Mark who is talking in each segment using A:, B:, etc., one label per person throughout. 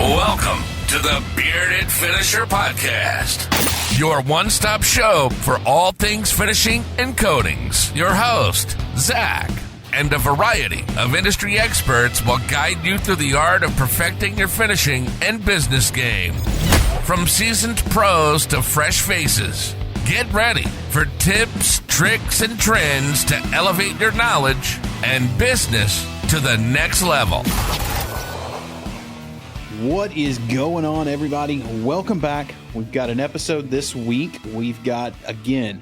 A: Welcome to the Bearded Finisher Podcast, your one-stop show for all things finishing and coatings. Your host, Zach, and a variety of industry experts will guide you through the art of perfecting your finishing and business game. From seasoned pros to fresh faces, get ready for tips, tricks, and trends to elevate your knowledge and business to the next level.
B: What is going on, everybody? Welcome back. We've got an episode this week. We've got, again,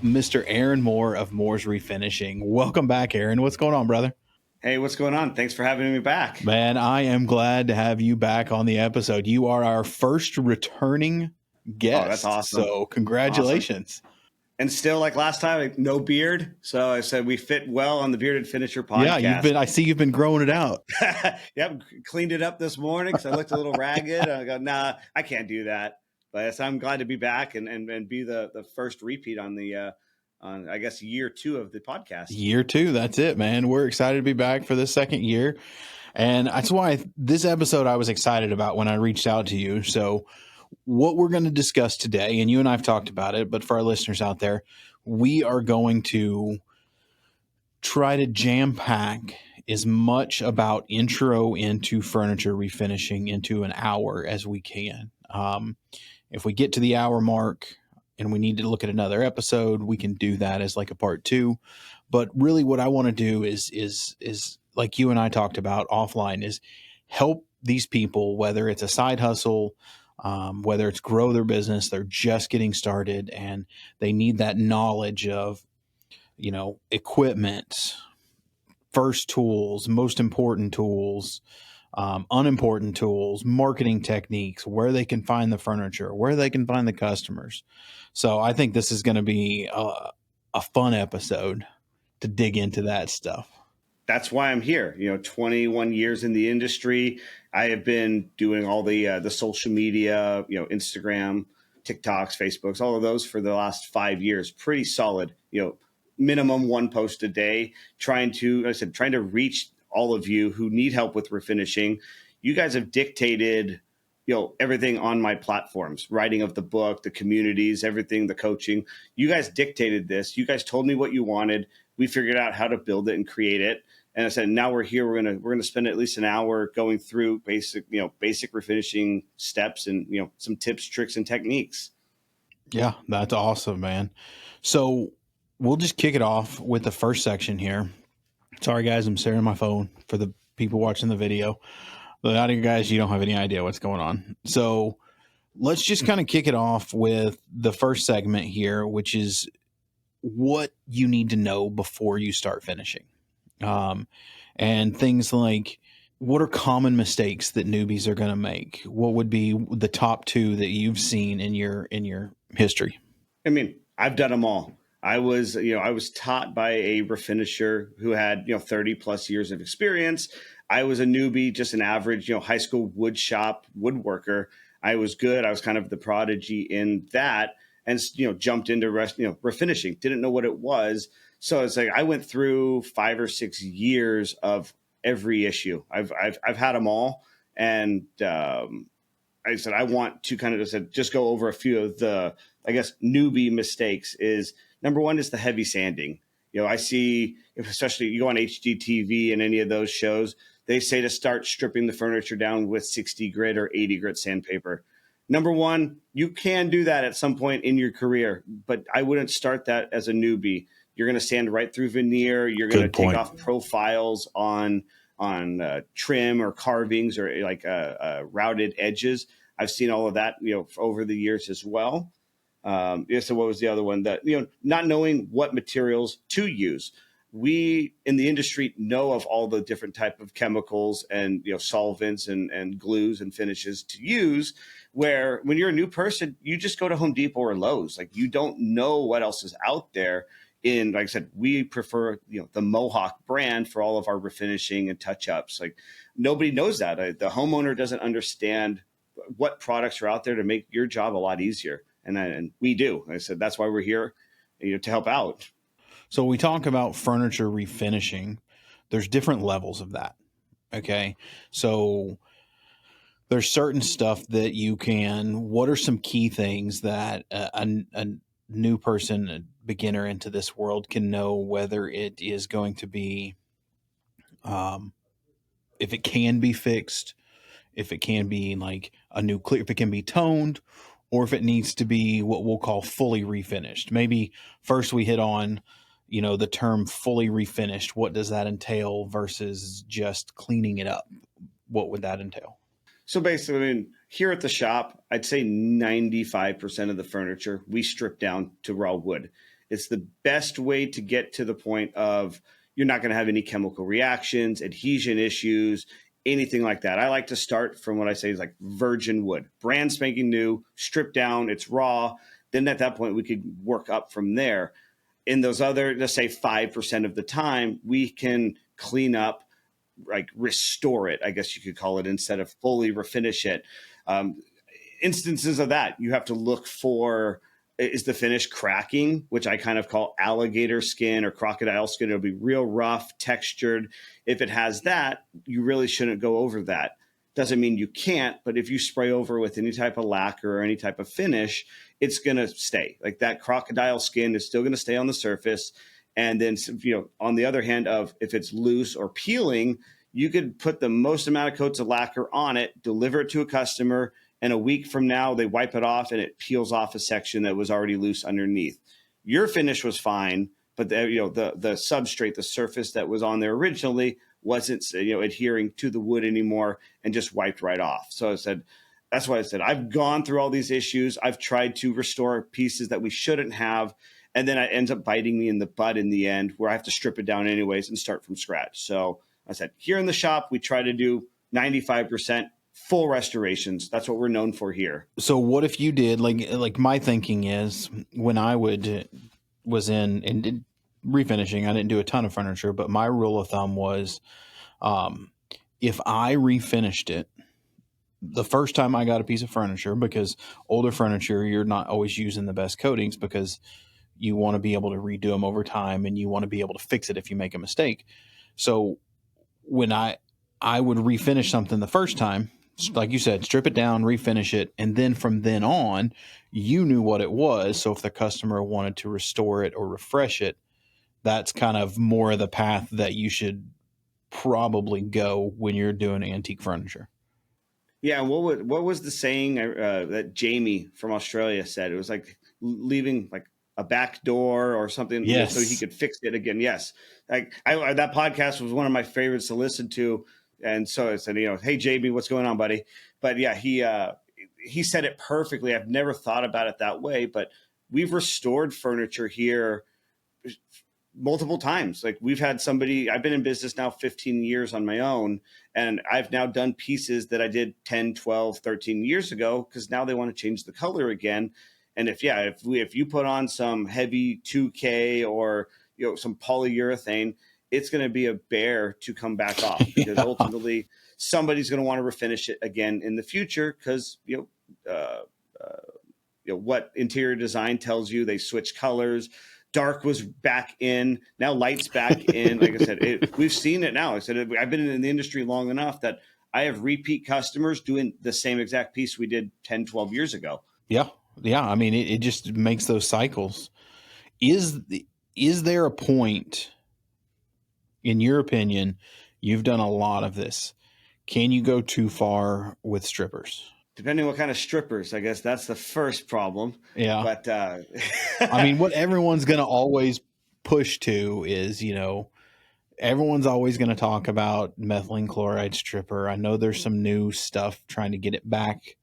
B: Mr. Aaron Moore of Moore's Refinishing. Welcome back, Aaron. What's going on, brother?
C: Hey, what's going on? Thanks for having me back.
B: Man, I am glad to have you back on the episode. You are our first returning guest.
C: Oh, that's awesome.
B: So congratulations.
C: Awesome. And still, like last time, no beard. So I said we fit well on the Bearded Finisher podcast.
B: Yeah, I see you've been growing it out.
C: Yep, cleaned it up this morning because I looked a little ragged. I go, nah, I can't do that. But so I'm glad to be back and be the first repeat on the on, I guess, year 2 of the podcast.
B: Year 2, that's it, man. We're excited to be back for the second year. And that's why this episode I was excited about when I reached out to you. So what we're going to discuss today, and you and I have talked about it, but for our listeners out there, we are going to try to jam pack as much about intro into furniture refinishing into an hour as we can. If we get to the hour mark and we need to look at another episode, we can do that as like a part 2. But really what I want to do is like you and I talked about offline, is help these people, whether it's a side hustle, whether it's grow their business, they're just getting started and they need that knowledge of, equipment, first tools, most important tools, unimportant tools, marketing techniques, where they can find the furniture, where they can find the customers. So I think this is going to be a fun episode to dig into that stuff.
C: That's why I'm here. 21 years in the industry. I have been doing all the social media, Instagram, TikToks, Facebooks, all of those for the last 5 years. Pretty solid. Minimum 1 post a day. Trying to reach all of you who need help with refinishing. You guys have dictated, everything on my platforms, writing of the book, the communities, everything, the coaching. You guys dictated this. You guys told me what you wanted. We figured out how to build it and create it. And I said, now we're here. We're gonna spend at least an hour going through basic refinishing steps and some tips, tricks, and techniques.
B: Yeah, that's awesome, man. So we'll just kick it off with the first section here. Sorry, guys, I'm staring at my phone for the people watching the video. The audio guys, you don't have any idea what's going on. So let's just kind of kick it off with the first segment here, which is what you need to know before you start finishing. And things like, what are common mistakes that newbies are going to make? What would be the top 2 that you've seen in your history?
C: I mean, I've done them all. I was taught by a refinisher who had, 30 plus years of experience. I was a newbie, just an average, high school wood shop woodworker. I was good. I was kind of the prodigy in that, and, jumped into refinishing. Didn't know what it was. So it's like I went through 5 or 6 years of every issue. I've had them all, and I said I want to kind of just go over a few of the, I guess, newbie mistakes. Is number 1 is the heavy sanding. I see, especially you go on HGTV and any of those shows, they say to start stripping the furniture down with 60 grit or 80 grit sandpaper. Number 1, you can do that at some point in your career, but I wouldn't start that as a newbie. You're going to sand right through veneer. You're going to take off profiles on trim or carvings or like routed edges. I've seen all of that, over the years as well. So what was the other one? That, not knowing what materials to use. We in the industry know of all the different type of chemicals and, solvents and glues and finishes to use, where when you're a new person, you just go to Home Depot or Lowe's. Like, you don't know what else is out there. Like I said, we prefer, the Mohawk brand for all of our refinishing and touch-ups. Like, nobody knows that. The homeowner doesn't understand what products are out there to make your job a lot easier. And we do. I said, that's why we're here, to help out.
B: So we talk about furniture refinishing. There's different levels of that. Okay. So there's certain stuff that you can, what are some key things that a new person, a beginner into this world can know whether it is going to be, um, if it can be fixed, if it can be like a new clear, if it can be toned, or if it needs to be what we'll call fully refinished. Maybe first we hit on, the term fully refinished. What does that entail versus just cleaning it up? What would that entail?
C: So basically, I mean, here at the shop, I'd say 95% of the furniture we strip down to raw wood. It's the best way to get to the point of you're not going to have any chemical reactions, adhesion issues, anything like that. I like to start from what I say is like virgin wood, brand spanking new, stripped down, it's raw. Then at that point, we could work up from there. In those other, let's say 5% of the time, we can clean up, like restore it, I guess you could call it, instead of fully refinish it. Um, Instances of that, you have to look for, is the finish cracking, which I kind of call alligator skin or crocodile skin. It'll be real rough, textured. If it has that, you really shouldn't go over that. Doesn't mean you can't, but if you spray over with any type of lacquer or any type of finish, it's going to stay. Like that crocodile skin is still going to stay on the surface. And then, on the other hand, if it's loose or peeling, you could put the most amount of coats of lacquer on it, deliver it to a customer, and a week from now, they wipe it off and it peels off a section that was already loose underneath. Your finish was fine, but the substrate, the surface that was on there originally wasn't adhering to the wood anymore and just wiped right off. So that's why I said I've gone through all these issues. I've tried to restore pieces that we shouldn't have, and then it ends up biting me in the butt in the end, where I have to strip it down anyways and start from scratch. So I said, here in the shop, we try to do 95% full restorations. That's what we're known for here.
B: So what if you did, like my thinking is, when I was in and did refinishing, I didn't do a ton of furniture, but my rule of thumb was, if I refinished it the first time I got a piece of furniture, because older furniture, you're not always using the best coatings because you want to be able to redo them over time and you want to be able to fix it if you make a mistake. So when I would refinish something the first time, like you said, strip it down, refinish it, and then from then on, you knew what it was. So if the customer wanted to restore it or refresh it, that's kind of more of the path that you should probably go when you're doing antique furniture.
C: Yeah, and what was the saying that Jamie from Australia said? It was like leaving like a back door or something,
B: Yes.
C: so he could fix it again. Yes, like that podcast was one of my favorites to listen to, and so I said, hey Jamie, what's going on, buddy? But yeah, he said it perfectly. I've never thought about it that way, but we've restored furniture here multiple times. Like we've had somebody, I've been in business now 15 years on my own, and I've now done pieces that I did 10, 12, 13 years ago, because now they want to change the color again. And if you put on some heavy 2K or some polyurethane, it's going to be a bear to come back off, because ultimately somebody's going to want to refinish it again in the future, because what interior design tells you, they switch colors. Dark was back in, now light's back in. Like I said, we've seen it now. I said, I've been in the industry long enough that I have repeat customers doing the same exact piece we did 10, 12 years ago.
B: Yeah. Yeah. I mean, it just makes those cycles. Is there a point, in your opinion, you've done a lot of this, can you go too far with strippers?
C: Depending what kind of strippers, I guess that's the first problem.
B: Yeah.
C: But
B: I mean, what everyone's going to always push to is, everyone's always going to talk about methylene chloride stripper. I know there's some new stuff trying to get it back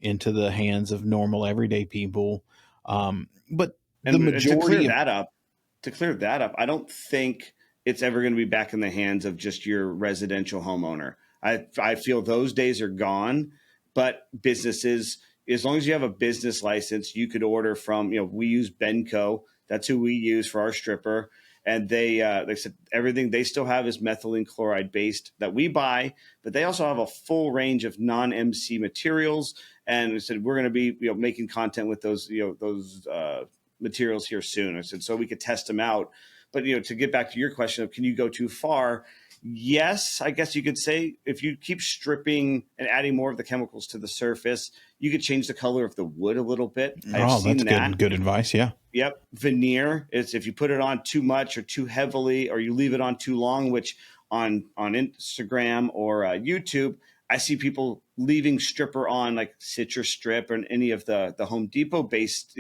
B: into the hands of normal everyday people. But the majority
C: to clear that up, I don't think it's ever going to be back in the hands of just your residential homeowner. I feel those days are gone, but businesses, as long as you have a business license, you could order from, we use Benco. That's who we use for our stripper. And they said everything they still have is methylene chloride based that we buy, but they also have a full range of non-MC materials. And we said, we're going to be, making content with those materials here soon. I said, so we could test them out. But, to get back to your question of, can you go too far? Yes, I guess you could say if you keep stripping and adding more of the chemicals to the surface, you could change the color of the wood a little bit. I've
B: Oh, that's
C: seen that.
B: good advice. Yeah.
C: Yep. Veneer is if you put it on too much or too heavily, or you leave it on too long, which on Instagram or YouTube, I see people leaving stripper on like Citrus Strip or any of the Home Depot based,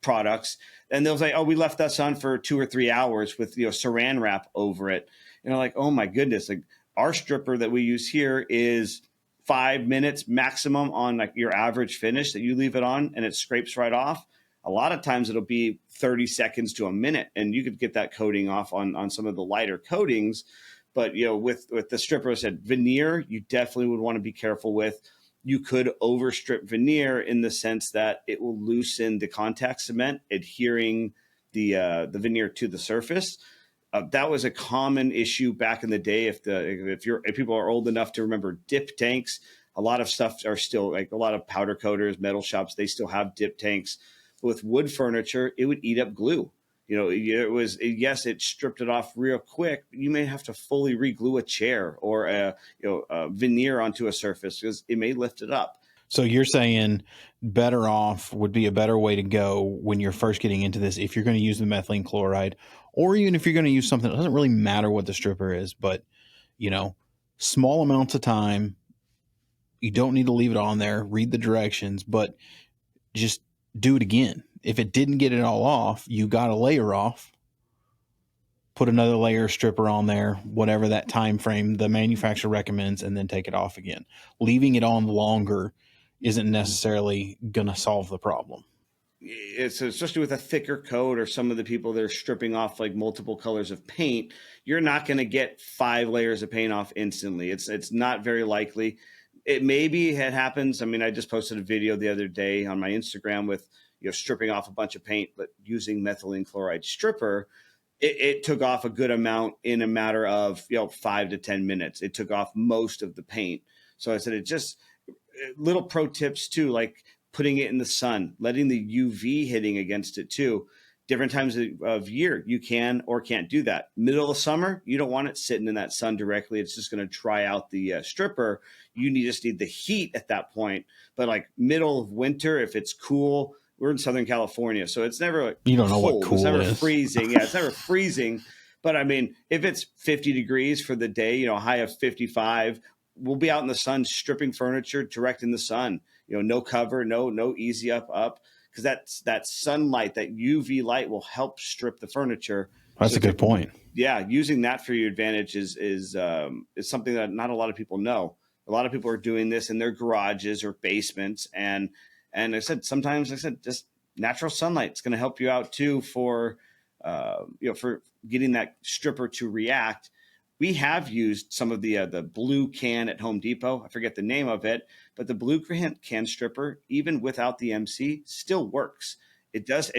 C: products. And they'll say, oh, we left that on for 2 or 3 hours with, saran wrap over it. And I'm like, oh my goodness, like our stripper that we use here is 5 minutes maximum on like your average finish that you leave it on and it scrapes right off. A lot of times it'll be 30 seconds to a minute, and you could get that coating off on some of the lighter coatings. But with the stripper, I said veneer, you definitely would want to be careful with. You could overstrip veneer in the sense that it will loosen the contact cement, adhering the veneer to the surface. That was a common issue back in the day. If people are old enough to remember dip tanks, a lot of stuff are still like a lot of powder coaters, metal shops, they still have dip tanks. With wood furniture, it would eat up glue. It stripped it off real quick. But you may have to fully re-glue a chair or a veneer onto a surface because it may lift it up.
B: So you're saying better off would be a better way to go when you're first getting into this if you're going to use the methylene chloride, or even if you're going to use something, it doesn't really matter what the stripper is, but small amounts of time. You don't need to leave it on there, read the directions, but just do it again. If it didn't get it all off, you got a layer off, put another layer of stripper on there, whatever that time frame the manufacturer recommends, and then take it off again. Leaving it on longer isn't necessarily going to solve the problem.
C: It's especially with a thicker coat or some of the people that are stripping off like multiple colors of paint, you're not going to get 5 layers of paint off instantly. It's not very likely. It happens. I mean, I just posted a video the other day on my Instagram with, stripping off a bunch of paint, but using methylene chloride stripper. It took off a good amount in a matter of, 5 to 10 minutes. It took off most of the paint. So I said, little pro tips too, like putting it in the sun, letting the UV hitting against it too. Different times of year, you can or can't do that. Middle of summer, you don't want it sitting in that sun directly. It's just going to dry out the stripper. You just need the heat at that point. But like middle of winter, if it's cool, we're in Southern California, so it's never like
B: you don't know
C: cold.
B: What cool
C: it's never
B: is.
C: freezing. Yeah, it's never freezing. But I mean, if it's 50 degrees for the day, high of 55, we'll be out in the sun stripping furniture direct in the sun. No cover, no easy up. Because that sunlight, that UV light will help strip the furniture.
B: That's a good point.
C: Yeah, using that for your advantage is something that not a lot of people know. A lot of people are doing this in their garages or basements, and sometimes just natural sunlight is going to help you out too for getting that stripper to react. We have used some of the blue can at Home Depot. I forget the name of it, but the blue can stripper, even without the MC, still works. It does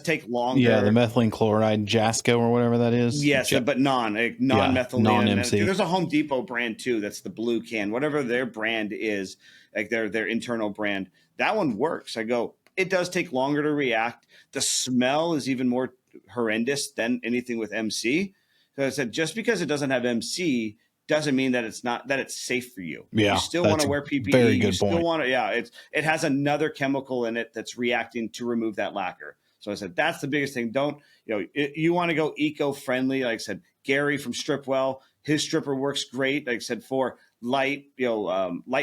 C: take longer.
B: Yeah, the methylene chloride, Jasco or whatever that is.
C: Yes, but non-methylene.
B: Non-MC.
C: There's a Home Depot brand too. That's the blue can, whatever their brand is, like their internal brand. That one works. It does take longer to react. The smell is even more horrendous than anything with MC. So I said, just because it doesn't have MC doesn't mean that it's safe for you.
B: Yeah,
C: you still want to wear PPE.
B: Very good
C: you still
B: point.
C: want to, it has another chemical in it that's reacting to remove that lacquer. So I said, that's the biggest thing. You want to go eco-friendly. Like I said, Gary from Stripwell, his stripper works great. Like I said, for light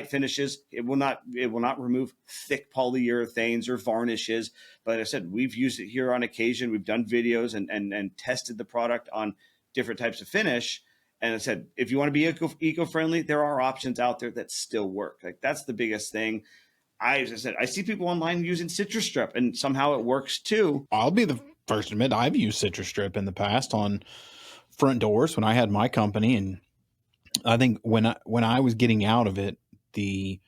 C: finishes, it will not remove thick polyurethanes or varnishes. But I said, we've used it here on occasion. We've done videos and tested the product on different types of finish. And I said, if you want to be eco-friendly, there are options out there that still work. Like that's the biggest thing. I see people online using Citrus Strip, and somehow it works too.
B: I'll be the first to admit I've used Citrus Strip in the past on front doors when I had my company, and I think when I was getting out of it, the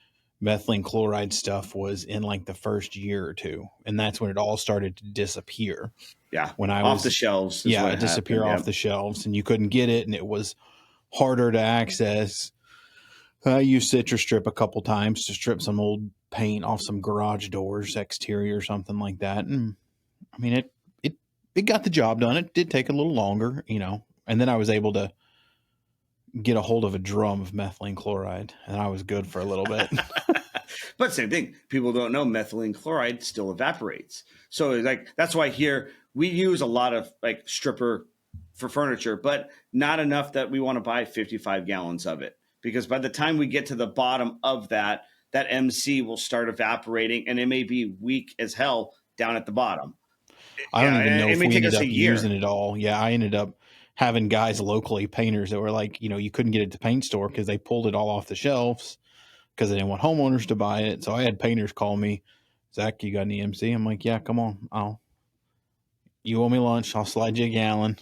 B: methylene chloride stuff was in like the first year or two, and that's when it all started to disappear.
C: Yeah,
B: when I
C: off
B: was
C: the shelves.
B: Yeah, it disappeared off the shelves, and you couldn't get it, and it was harder to access. I used Citrus Strip a couple times to strip some old paint off some garage doors, exterior, something like that, and I mean it got the job done. It did take a little longer, and then I was able to get a hold of a drum of methylene chloride, and I was good for a little bit.
C: But same thing. People don't know methylene chloride still evaporates. So like that's why here we use a lot of like stripper for furniture, but not enough that we want to buy 55 gallons of it. Because by the time we get to the bottom of that, that MC will start evaporating and it may be weak as hell down at the bottom.
B: I don't
C: Yeah,
B: even know
C: and it
B: if
C: may
B: we
C: take
B: ended
C: us a
B: up
C: year.
B: using it all. Yeah, I ended up having guys locally, painters, that were like, you couldn't get it at the paint store because they pulled it all off the shelves because they didn't want homeowners to buy it. So I had painters call me, Zach, you got an EMC? I'm like, yeah, come on. You owe me lunch. I'll slide you a gallon.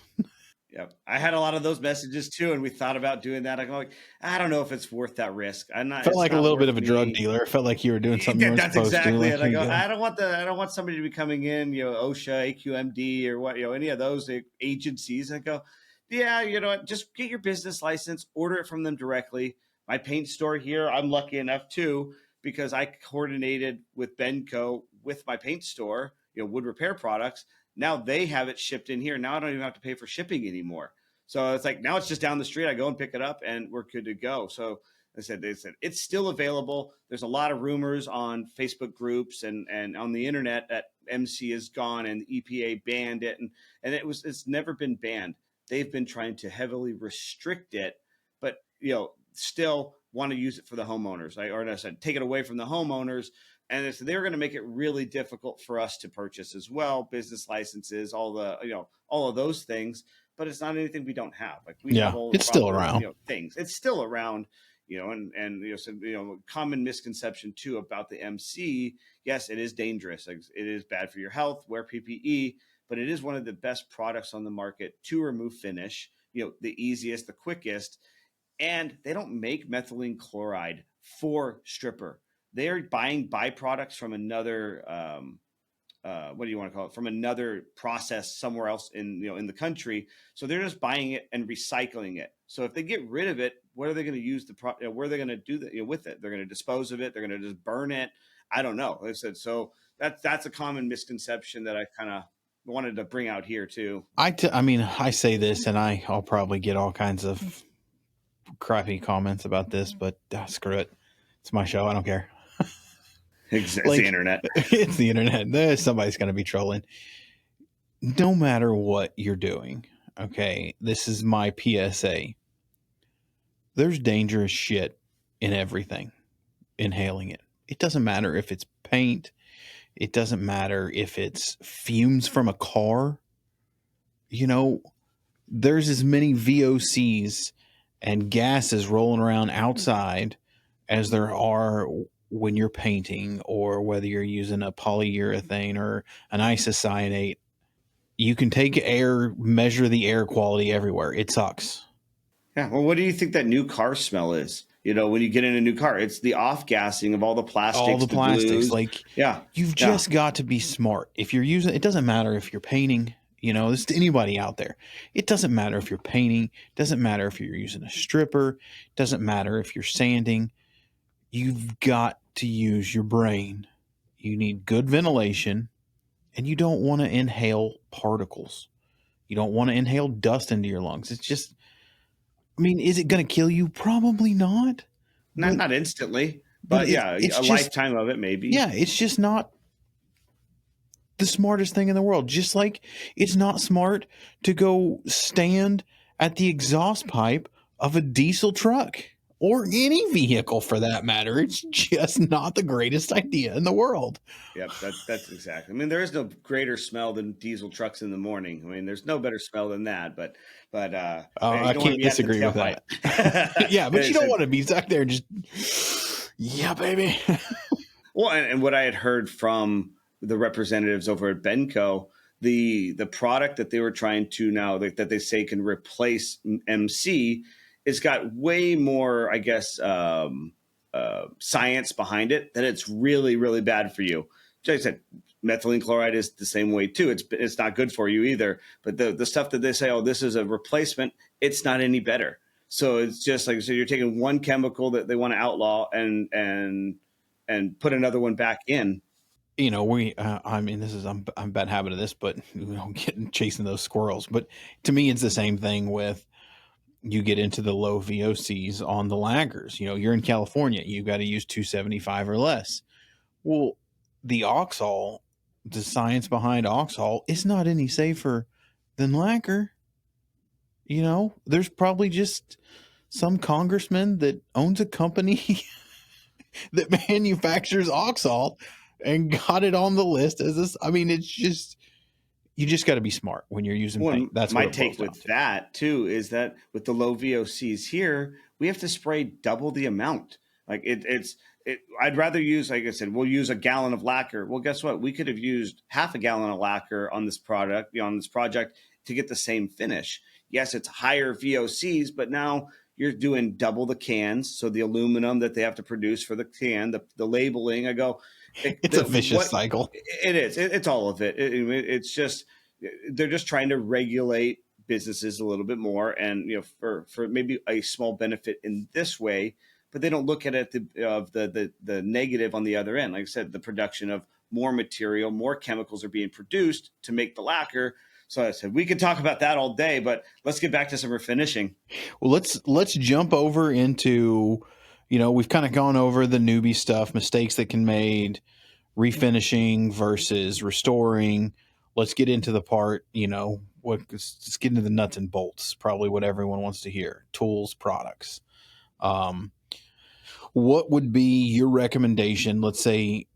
C: Yep. I had a lot of those messages too, and we thought about doing that. I go, like, I don't know if it's worth that risk.
B: Felt
C: It's
B: like a
C: not
B: little bit
C: worth
B: of a drug
C: me.
B: dealer. It felt like you were doing something you weren't
C: That's
B: supposed to.
C: exactly
B: Like,
C: it. I
B: here you
C: go,
B: go.
C: I don't want somebody to be coming in, OSHA, AQMD, or what, any of those agencies. I go, yeah, you know what? Just get your business license, order it from them directly. My paint store here, I'm lucky enough too, because I coordinated with Benco with my paint store, wood repair products. Now they have it shipped in here. Now I don't even have to pay for shipping anymore. So it's like now it's just down the street. I go and pick it up and we're good to go. So they said it's still available. There's a lot of rumors on Facebook groups and on the internet that MC is gone and the EPA banned it. And it's never been banned. They've been trying to heavily restrict it, but still want to use it for the homeowners. Or I said, take it away from the homeowners. And they're going to make it really difficult for us to purchase as well, business licenses, all of those things. But it's not anything we don't have. Like we have
B: Yeah,
C: all
B: it's still around.
C: things. It's still around, common misconception too about the MC. Yes, it is dangerous. Like, it is bad for your health. Wear PPE, but it is one of the best products on the market to remove finish. The easiest, the quickest, and they don't make methylene chloride for stripper. They're buying byproducts from another what do you want to call it, from another process somewhere else in the country. So they're just buying it and recycling it. So if they get rid of it, what are they going to use where are they going to do that with it? They're going to dispose of it. They're going to just burn it. I don't know. Like I said, so that's a common misconception that I kind of wanted to bring out here too.
B: I mean, I say this, and I'll probably get all kinds of crappy comments about this, but screw it. It's my show. I don't care.
C: It's the internet.
B: It's the internet. Somebody's going to be trolling. No matter what you're doing, okay, this is my PSA. There's dangerous shit in everything. Inhaling it. It doesn't matter if it's paint. It doesn't matter if it's fumes from a car. There's as many VOCs and gases rolling around outside as there are when you're painting, or whether you're using a polyurethane or an isocyanate. You can take air, measure the air quality everywhere. It sucks.
C: Yeah. Well, what do you think that new car smell is? When you get in a new car, it's the off gassing of all the plastics,
B: All the plastics.
C: glues.
B: Like,
C: Yeah.
B: You've just got to be smart. If you're using, it doesn't matter if you're painting, this is to anybody out there. It doesn't matter if you're painting. It doesn't matter if you're using a stripper. It doesn't matter if you're sanding. You've got to use your brain. You need good ventilation, and you don't want to inhale particles. You don't want to inhale dust into your lungs. It's just, is it going to kill you? Probably not.
C: Not instantly, but yeah,
B: it's
C: a
B: just,
C: lifetime of it maybe.
B: Yeah, it's just not the smartest thing in the world. Just like it's not smart to go stand at the exhaust pipe of a diesel truck or any vehicle for that matter. It's just not the greatest idea in the world.
C: Yep, that's exactly. There is no greater smell than diesel trucks in the morning. There's no better smell than that. But
B: I can't disagree with that. Yeah, but you don't want to be stuck there just, yeah, baby.
C: Well, and what I had heard from the representatives over at Benco, the product that they were trying to now that they say can replace MC, it's got way more, I guess, science behind it, that it's really, really bad for you. Like I said, methylene chloride is the same way too. It's not good for you either. But the stuff that they say, oh, this is a replacement, it's not any better. So it's just like, so you're taking one chemical that they want to outlaw and put another one back in.
B: I'm bad habit of this, but chasing those squirrels. But to me, it's the same thing with you get into the low VOCs on the lagers. You're in California, you got to use 275 or less. Well, the Oxol, the science behind Oxol is not any safer than lacquer. There's probably just some congressman that owns a company that manufactures Oxol and got it on the list as this. I mean, it's just, you just got to be smart when you're using paint. That's
C: my
B: what it boils
C: take
B: down
C: with
B: to.
C: that too is that with the low VOCs here, we have to spray double the amount. Like I'd rather use, like I said, we'll use a gallon of lacquer. Well, guess what? We could have used half a gallon of lacquer on this product, on this project to get the same finish. Yes, it's higher VOCs, but now you're doing double the cans. So the aluminum that they have to produce for the can, the labeling,
B: It's a vicious cycle.
C: It is. It's all of it. It's just, they're just trying to regulate businesses a little bit more, and for maybe a small benefit in this way, but they don't look at it the negative on the other end. Like I said, the production of more material, more chemicals are being produced to make the lacquer. So I said we could talk about that all day, but let's get back to some refinishing.
B: Well, let's jump over into, we've kind of gone over the newbie stuff, mistakes that can made, refinishing versus restoring. Let's get into the part, let's get into the nuts and bolts, probably what everyone wants to hear. Tools, products. What would be your recommendation? Let's say,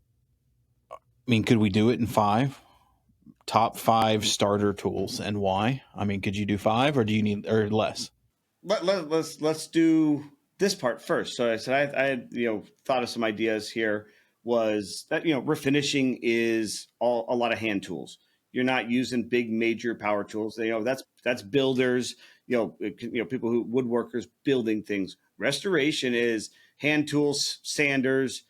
B: could we do it in 5? Top 5 starter tools and why? Could you do 5 or do you need, or less?
C: Let's do this part first. So I said I had thought of some ideas here. Was that refinishing is a lot of hand tools. You're not using big major power tools. That's builders. People who woodworkers building things. Restoration is hand tools, sanders,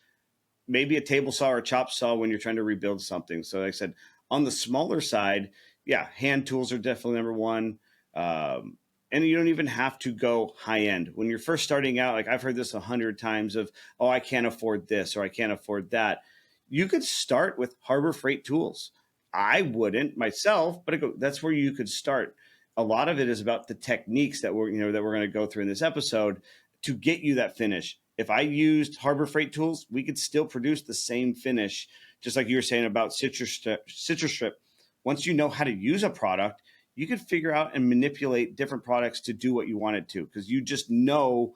C: maybe a table saw or a chop saw when you're trying to rebuild something. So like I said, on the smaller side, yeah, hand tools are definitely number one. And you don't even have to go high end. When you're first starting out, like I've heard this 100 times of, oh, I can't afford this or I can't afford that. You could start with Harbor Freight tools. I wouldn't myself, but that's where you could start. A lot of it is about the techniques that we're going to go through in this episode to get you that finish. If I used Harbor Freight tools, we could still produce the same finish, just like you were saying about citrus strip. Once you know how to use a product, you could figure out and manipulate different products to do what you want it to, because you just know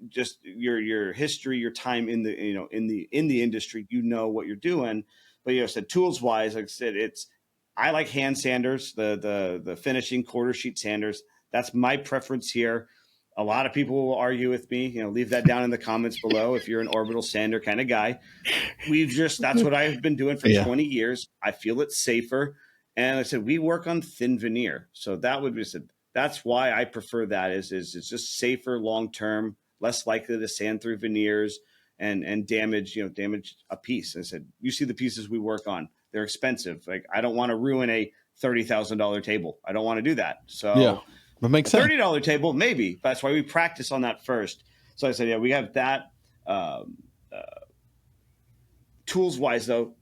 C: just your history, your time in the in the industry, what you're doing. But I said tools wise, like I said, I like hand sanders, the finishing quarter sheet sanders. That's my preference here. A lot of people will argue with me. Leave that down in the comments below if you're an orbital sander kind of guy. That's what I've been doing for 20 years. I feel it's safer. And I said, we work on thin veneer. So that's why I prefer that is it's just safer long-term, less likely to sand through veneers and damage a piece. I said, you see the pieces we work on, they're expensive. Like I don't want to ruin a $30,000 table. I don't want to do that. So
B: yeah, that makes sense.
C: $30 table, maybe. That's why we practice on that first. So I said, yeah, we have that. Tools wise though,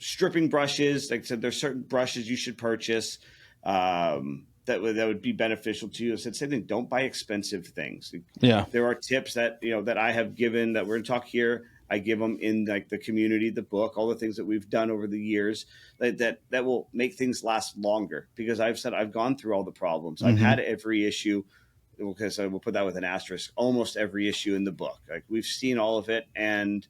C: stripping brushes, like I said, there's certain brushes you should purchase that would be beneficial to you. I said, same thing, don't buy expensive things.
B: Yeah,
C: there are tips that that I have given that we're going to talk here. I give them in like the community, the book, all the things that we've done over the years that will make things last longer. Because I've gone through all the problems. I've had every issue. Because I will put that with an asterisk. Almost every issue in the book, like we've seen all of it, and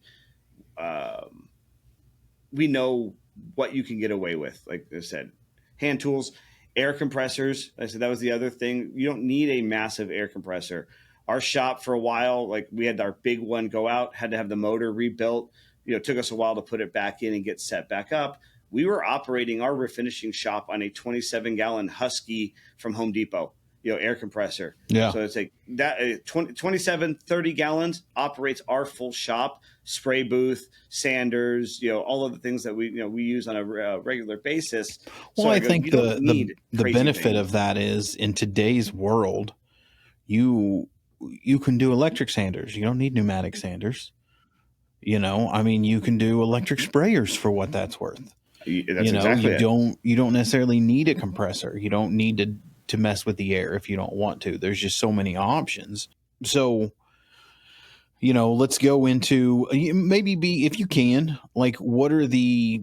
C: we know what you can get away with. Like I said, hand tools, air compressors. I said that was the other thing. You don't need a massive air compressor. Our shop for a while, like we had our big one go out, had to have the motor rebuilt. It took us a while to put it back in and get set back up. We were operating our refinishing shop on a 27-gallon Husky from Home Depot, air compressor.
B: Yeah.
C: So it's like that 27, 30 gallons operates our full shop, spray booth, sanders, all of the things that we use on a regular basis.
B: Well,
C: so
B: I think the benefit
C: things.
B: of that is in today's world, you can do electric sanders. You don't need pneumatic sanders. You can do electric sprayers for what that's worth.
C: That's exactly
B: you don't necessarily need a compressor. You don't need to to mess with the air if you don't want to. There's just so many options. So, let's go into maybe if you can, like, what are the,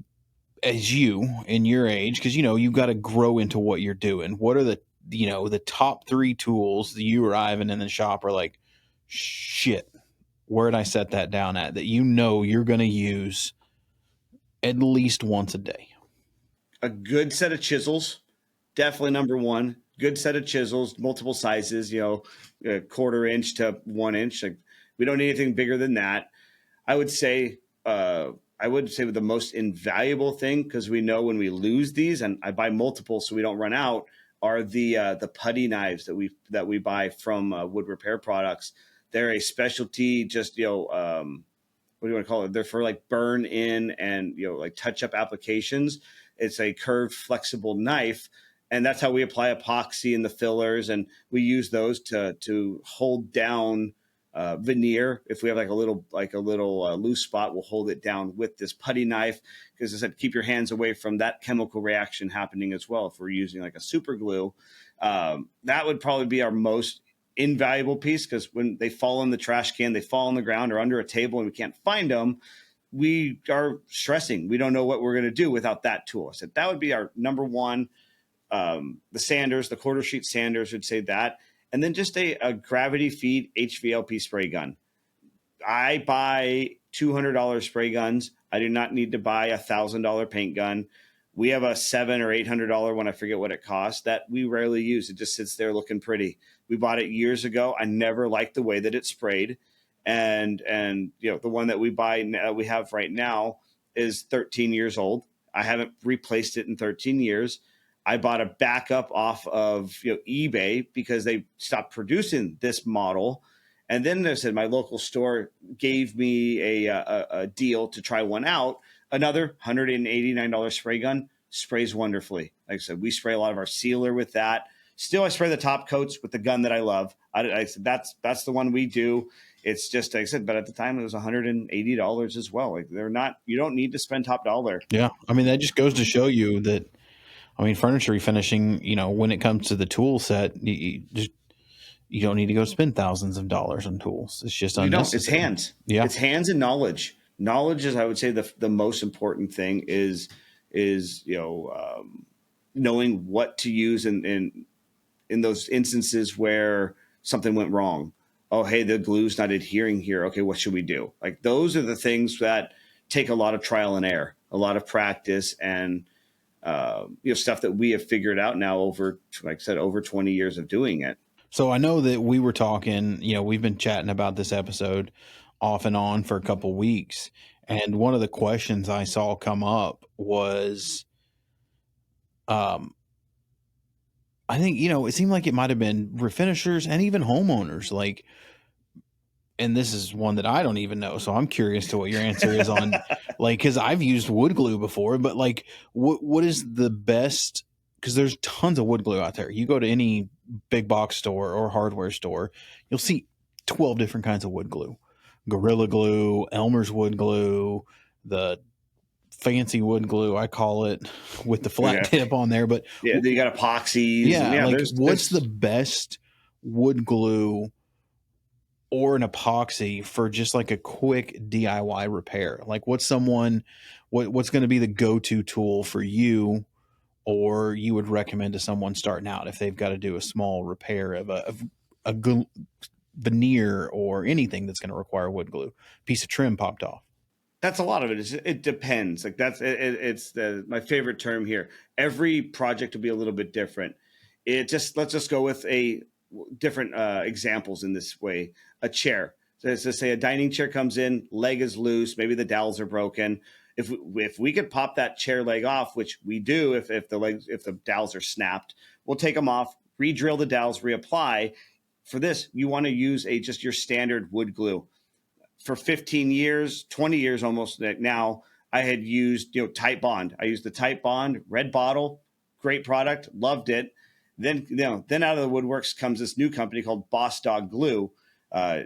B: as you in your age, because you've got to grow into what you're doing. What are the top 3 tools that you or Ivan in the shop are like, shit, where'd I set that down at, that you're going to use at least once a day?
C: A good set of chisels, definitely number one. Good set of chisels, multiple sizes, a quarter inch to 1 inch. Like, we don't need anything bigger than that. I would say the most invaluable thing, because we know when we lose these, and I buy multiple so we don't run out, are the putty knives that we buy from wood repair products. They're a specialty, just what do you want to call it? They're for like burn in and like touch up applications. It's a curved, flexible knife, and that's how we apply epoxy in the fillers, and we use those to hold down veneer. If we have like a little loose spot, we'll hold it down with this putty knife, because I said keep your hands away from that chemical reaction happening as well. If we're using like a super glue, that would probably be our most invaluable piece, because when they fall in the trash can, they fall on the ground or under a table and we can't find them, we are stressing. We don't know what we're going to do without that tool. I said that would be our number one. The sanders, the quarter sheet sanders, would say that. And then just a gravity feed HVLP spray gun. I buy $200 spray guns. I do not need to buy a $1,000 paint gun. We have a $700 or $800 one, I forget what it costs, that we rarely use. It just sits there looking pretty. We bought it years ago. I never liked the way that it sprayed. And the one that we have right now is 13 years old. I haven't replaced it in 13 years. I bought a backup off of eBay because they stopped producing this model. And then they said my local store gave me a deal to try one out. Another $189 spray gun, sprays wonderfully. Like I said, we spray a lot of our sealer with that. Still, I spray the top coats with the gun that I love. I said that's the one we do. It's just, like I said, but at the time it was $180 as well. Like, you don't need to spend top dollar.
B: Yeah, I mean, that just goes to show you that, furniture refinishing, when it comes to the tool set, you don't need to go spend thousands of dollars on tools. It's just unnecessary.
C: It's hands.
B: Yeah.
C: It's hands and knowledge. Knowledge is, I would say, the most important thing is knowing what to use in those instances where something went wrong. Oh, hey, the glue's not adhering here. Okay, what should we do? Like, those are the things that take a lot of trial and error, a lot of practice, and stuff that we have figured out now over, like I said, over 20 years of doing it.
B: So I know that we were talking, we've been chatting about this episode off and on for a couple of weeks. And one of the questions I saw come up was, I think, it seemed like it might have been refinishers and even homeowners, like, and this is one that I don't even know. So I'm curious to what your answer is on, like, cause I've used wood glue before, but like, what is the best? Cause there's tons of wood glue out there. You go to any big box store or hardware store, you'll see 12 different kinds of wood glue, Gorilla Glue, Elmer's wood glue, the fancy wood glue, I call it, with the flat tip on there. But
C: yeah, you got epoxies.
B: Yeah, like, what's the best wood glue or an epoxy for just like a quick DIY repair? Like, what's going to be the go-to tool for you, or you would recommend to someone starting out if they've got to do a small repair of a veneer or anything that's going to require wood glue? Piece of trim popped off.
C: That's a lot of it. It depends. Like, it's my favorite term here. Every project will be a little bit different. Let's just go with a different examples in this way. A chair. So let's just say a dining chair comes in, leg is loose, maybe the dowels are broken. If we could pop that chair leg off, which we do, if the dowels are snapped, we'll take them off, re-drill the dowels, reapply. For this, you want to use just your standard wood glue. For 15 years, 20 years almost now, I had used Type Bond. I used the Type Bond red bottle, great product, loved it. Then out of the woodworks comes this new company called Boss Dog Glue.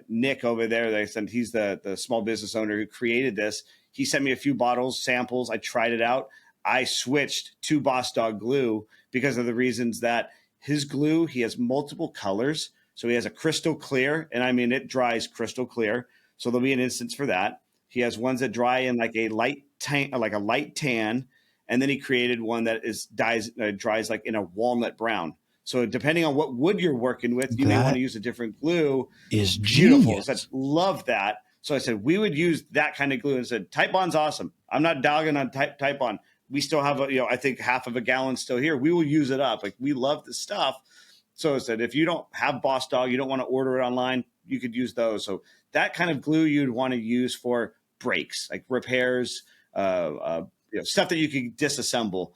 C: Nick over there, they said he's the small business owner who created this. He sent me a few bottles, samples. I tried it out. I switched to Boss Dog Glue because of the reasons that His glue, he has multiple colors. So he has a crystal clear, and I mean, it dries crystal clear. So there'll be an instance for that. He has ones that dry in like a light tan, and then he created one that dries like in a walnut brown. So depending on what wood you're working with, you may want to use a different glue.
B: Is
C: beautiful. I
B: genius.
C: said, love that. So I said, we would use that kind of glue, and said, Type Bond's awesome. I'm not dogging on Type Bond. We still have I think half of a gallon still here. We will use it up. Like, we love the stuff. So I said, if you don't have Boss Dog, you don't want to order it online, you could use those. So that kind of glue you'd want to use for breaks, like repairs, stuff that you can disassemble.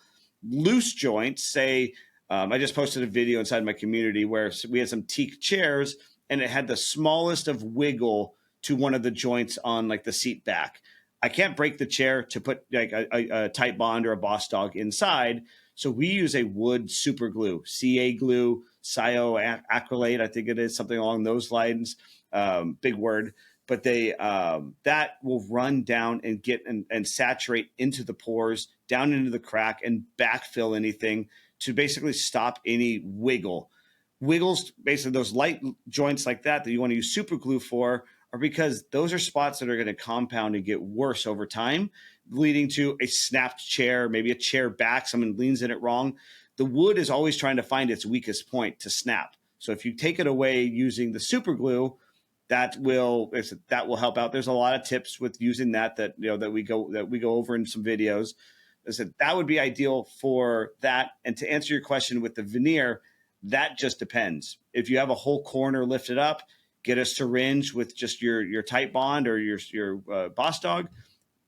C: Loose joints, say, I just posted a video inside my community where we had some teak chairs, and it had the smallest of wiggle to one of the joints on like the seat back. I can't break the chair to put like a Type Bond or a Boss Dog inside. So we use a wood super glue, CA glue, cyanoacrylate, I think it is, something along those lines. Big word. But that will run down and get and saturate into the pores, down into the crack, and backfill anything to basically stop any wiggles. Basically, those light joints like that you want to use super glue for are because those are spots that are going to compound and get worse over time, leading to a snapped chair, maybe a chair back, someone leans in it wrong. The wood is always trying to find its weakest point to snap. So if you take it away using the super glue, that will help out. There's a lot of tips with using that we go over in some videos. I said that would be ideal for that. And to answer your question with the veneer, that just depends. If you have a whole corner lifted up, get a syringe with just your Type Bond or your Boss Dog,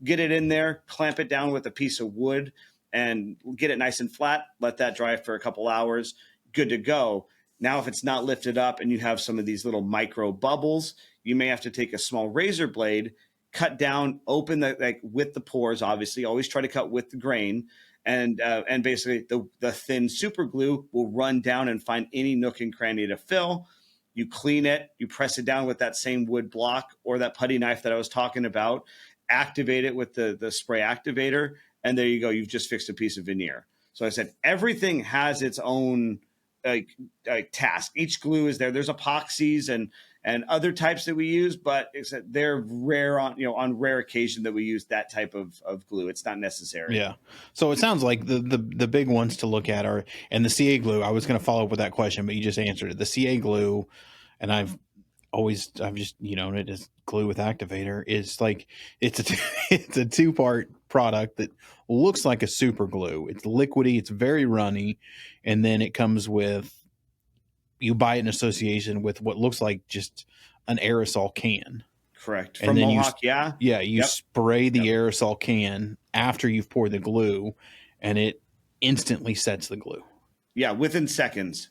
C: get it in there, clamp it down with a piece of wood, and get it nice and flat. Let that dry for a couple hours. Good to go. Now, if it's not lifted up and you have some of these little micro bubbles, you may have to take a small razor blade, cut down, open with the pores. Obviously, always try to cut with the grain, and basically the thin super glue will run down and find any nook and cranny to fill. You clean it, you press it down with that same wood block or that putty knife that I was talking about, activate it with the spray activator, and there you go. You've just fixed a piece of veneer. So I said, everything has its own task. Each glue is there. There's epoxies and other types that we use, but they're rare on rare occasion that we use that type of glue. It's not necessary.
B: Yeah. So it sounds like the big ones to look at are, and the CA glue, I was going to follow up with that question, but you just answered it. The CA glue, and I've just, it is glue with activator, is like, it's a 2-part product that looks like a super glue. It's liquidy, it's very runny, and then it comes with, you buy it in association with what looks like just an aerosol can.
C: Correct.
B: And
C: From
B: then
C: Mohawk,
B: you spray the aerosol can after you've poured the glue, and it instantly sets the glue.
C: Yeah, within seconds.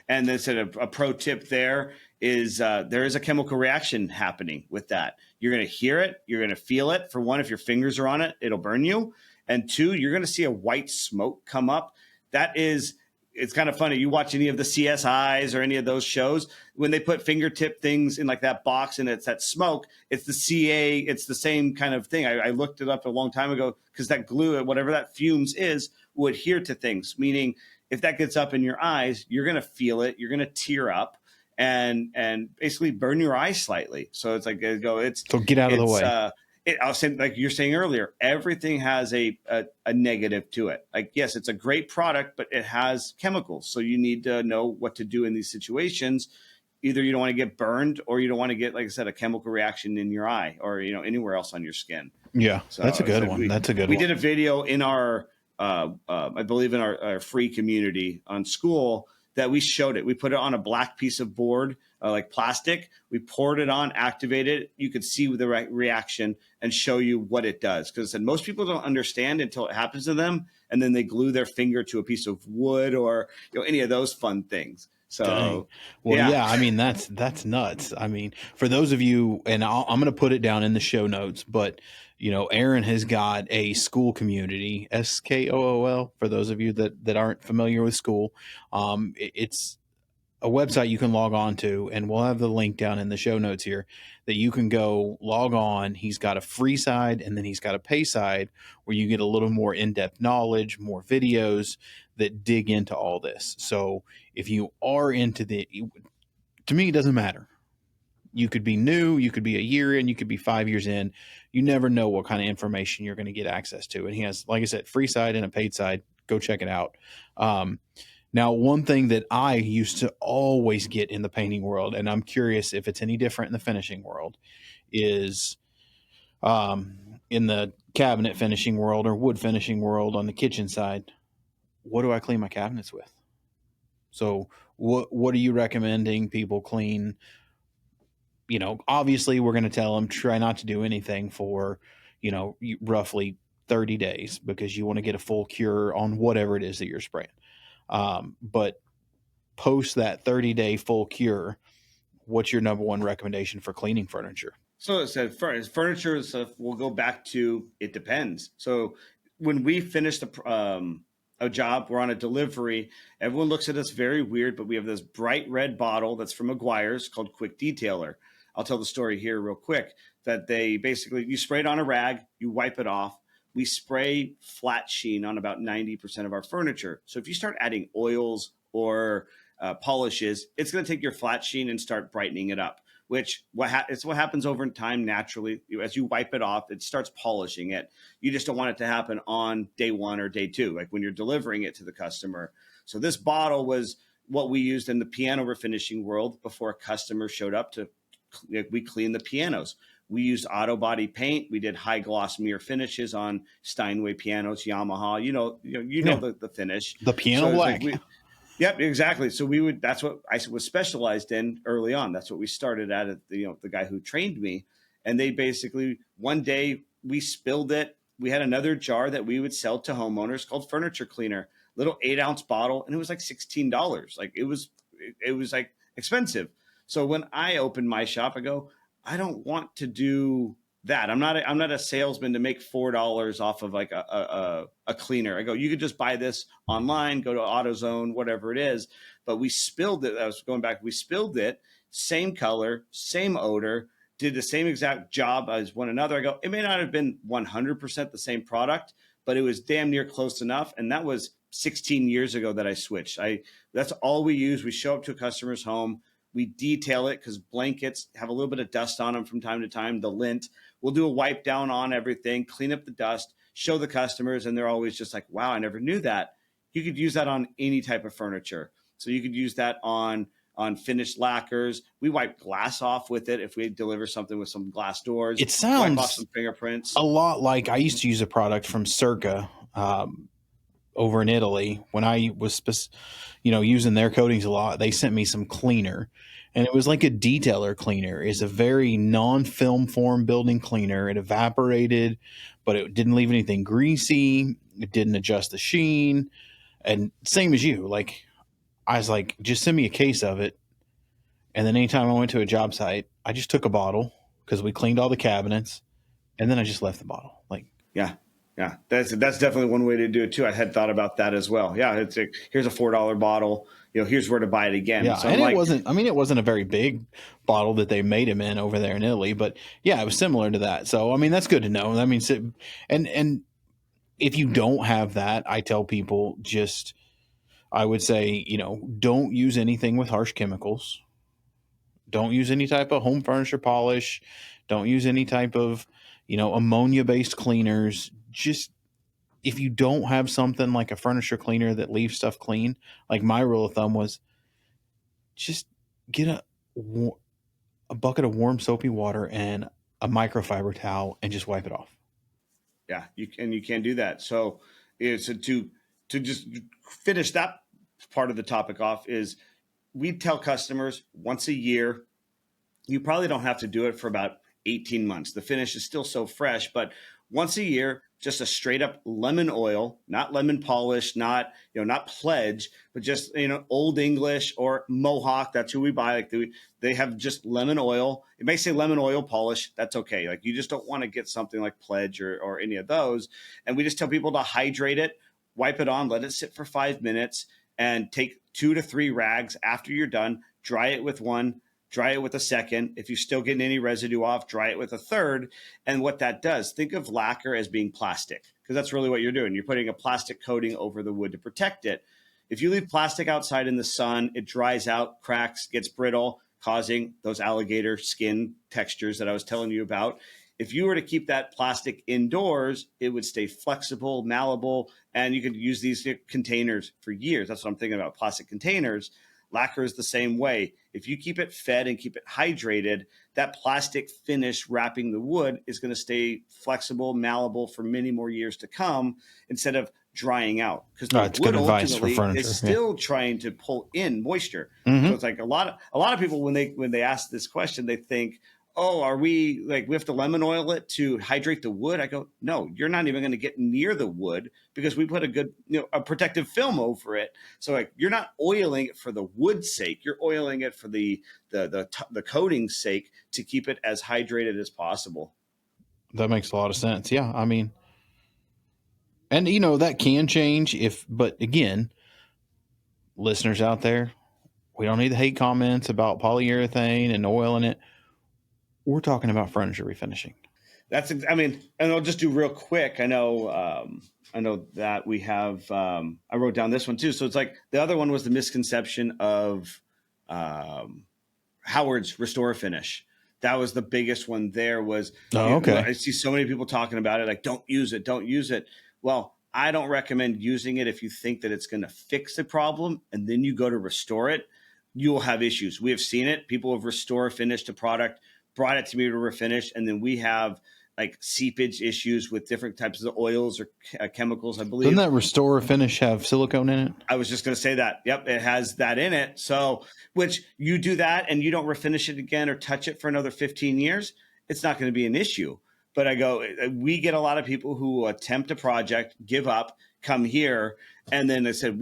C: And then a pro tip there is there is a chemical reaction happening with that. You're going to hear it. You're going to feel it. For one, if your fingers are on it, it'll burn you. And two, you're going to see a white smoke come up. It's kind of funny. You watch any of the CSIs or any of those shows, when they put fingertip things in like that box and it's that smoke, it's the CA. It's the same kind of thing. I looked it up a long time ago because that glue, whatever that fumes is, will adhere to things. Meaning if that gets up in your eyes, you're going to feel it. You're going to tear up and basically burn your eyes slightly. So it's like,
B: so get out of the way.
C: I was saying, like you're saying earlier, everything has a negative to it. Like, yes, it's a great product, but it has chemicals. So you need to know what to do in these situations. Either you don't want to get burned or you don't want to get, like I said, a chemical reaction in your eye or, anywhere else on your skin.
B: Yeah,
C: so
B: that's a good one. We
C: did a video in our, I believe in our free community on school that we showed it. We put it on a black piece of board, like plastic. We poured it on, activated it. You could see the reaction and show you what it does. Because most people don't understand until it happens to them, and then they glue their finger to a piece of wood or any of those fun things. So,
B: dang. Well, yeah, I mean, that's nuts. I mean, for those of you, and I'm going to put it down in the show notes, but Aaron has got a school community, SKOOL, for those of you that aren't familiar with school. It's a website you can log on to, and we'll have the link down in the show notes here that you can go log on. He's got a free side, and then he's got a pay side where you get a little more in-depth knowledge, more videos that dig into all this. So if you are into to me, it doesn't matter. You could be new, you could be a year in, you could be 5 years in. You never know what kind of information you're going to get access to. And he has, like I said, free side and a paid side. Go check it out. Now, one thing that I used to always get in the painting world, and I'm curious if it's any different in the finishing world, is in the cabinet finishing world or wood finishing world on the kitchen side, what do I clean my cabinets with? So what are you recommending people clean? Obviously we're going to tell them try not to do anything for, roughly 30 days because you want to get a full cure on whatever it is that you're spraying. But post that 30-day full cure, what's your number one recommendation for cleaning furniture?
C: So it said furniture stuff. We'll go back to it depends. So when we finish a job, we're on a delivery. Everyone looks at us very weird, but we have this bright red bottle that's from Meguiar's called Quick Detailer. I'll tell the story here real quick. That they basically you spray it on a rag, you wipe it off. We spray flat sheen on about 90% of our furniture. So if you start adding oils or polishes, it's going to take your flat sheen and start brightening it up. Which it's what happens over time naturally. As you wipe it off, it starts polishing it. You just don't want it to happen on day one or day two, like when you're delivering it to the customer. So this bottle was what we used in the piano refinishing world before a customer showed up we cleaned the pianos. We used auto body paint. We did high gloss mirror finishes on Steinway pianos, Yamaha. You know the finish.
B: The piano black.
C: Yep, exactly. So that's what I was specialized in early on. That's what we started at the guy who trained me. And they basically, one day we spilled it. We had another jar that we would sell to homeowners called Furniture Cleaner, little 8-ounce bottle. And it was like $16. Like it was like expensive. So when I opened my shop, I go, I don't want to do that. I'm not a salesman to make $4 off of like a cleaner. I go, you could just buy this online, go to AutoZone, whatever it is. But we spilled it. I was going back. We spilled it, same color, same odor, did the same exact job as one another. I go, it may not have been 100% the same product, but it was damn near close enough. And that was 16 years ago that I switched. That's all we use. We show up to a customer's home. We detail it because blankets have a little bit of dust on them from time to time, the lint. We'll do a wipe down on everything, clean up the dust, show the customers, and they're always just like, wow, I never knew that. You could use that on any type of furniture. So you could use that on finished lacquers. We wipe glass off with it if we deliver something with some glass doors.
B: It sounds
C: wipe off some fingerprints.
B: A lot like I used to use a product from Circa over in Italy when I was using their coatings a lot. They sent me some cleaner, and it was like a detailer cleaner. It's a very non-film form building cleaner. It evaporated, but it didn't leave anything greasy. It didn't adjust the sheen. And same as you, like I was like, just send me a case of it. And then anytime I went to a job site, I just took a bottle because we cleaned all the cabinets, and then I just left the bottle. Like,
C: yeah, that's definitely one way to do it too. I had thought about that as well. Yeah, it's like, here's a $4 bottle. Here's where to buy it again.
B: Yeah,
C: so
B: and it wasn't a very big bottle that they made them in over there in Italy, but yeah, it was similar to that. So I mean, that's good to know. That means and if you don't have that, I tell people I would say, don't use anything with harsh chemicals. Don't use any type of home furniture polish. Don't use any type of, ammonia-based cleaners. Just if you don't have something like a furniture cleaner that leaves stuff clean, like my rule of thumb was just get a bucket of warm soapy water and a microfiber towel and just wipe it off.
C: Yeah, you can do that. So it's to just finish that part of the topic off is we tell customers once a year. You probably don't have to do it for about 18 months. The finish is still so fresh, but once a year, just a straight up lemon oil, not lemon polish, not pledge, but just, Old English or Mohawk. That's who we buy. Like they have just lemon oil. It may say lemon oil polish. That's okay. Like you just don't want to get something like pledge or any of those. And we just tell people to hydrate it, wipe it on, let it sit for 5 minutes, and take 2 to 3 rags after you're done, dry it with one, dry it with a second. If you're still getting any residue off, dry it with a third. And what that does, think of lacquer as being plastic, because that's really what you're doing. You're putting a plastic coating over the wood to protect it. If you leave plastic outside in the sun, it dries out, cracks, gets brittle, causing those alligator skin textures that I was telling you about. If you were to keep that plastic indoors, it would stay flexible, malleable, and you could use these containers for years. That's what I'm thinking about, plastic containers. Lacquer is the same way. If you keep it fed and keep it hydrated, that plastic finish wrapping the wood is going to stay flexible, malleable for many more years to come instead of drying out. Because the wood ultimately is still trying to pull in moisture. So it's like a lot of people when they ask this question, they think, oh, are we have to lemon oil it to hydrate the wood? I go, no, you're not even going to get near the wood because we put a good, a protective film over it. So you're not oiling it for the wood's sake. You're oiling it for the coating's sake to keep it as hydrated as possible.
B: That makes a lot of sense. Yeah. I mean, and that can change but again, listeners out there, we don't need the hate comments about polyurethane and oil in it. We're talking about furniture refinishing.
C: And I'll just do real quick. I know that we have, I wrote down this one too. So it's like the other one was the misconception of Howard's Restore Finish. That was the biggest one there was, I see so many people talking about it. Like, don't use it. Well, I don't recommend using it if you think that it's going to fix the problem and then you go to restore it, you will have issues. We have seen it. People have Restore Finished a product, brought it to me to refinish, and then we have like seepage issues with different types of oils or chemicals, I believe.
B: Doesn't that Restore Finish have silicone in it?
C: I was just going to say that. Yep, it has that in it. So, which you do that and you don't refinish it again or touch it for another 15 years, it's not going to be an issue. But we get a lot of people who attempt a project, give up, come here, and then they said,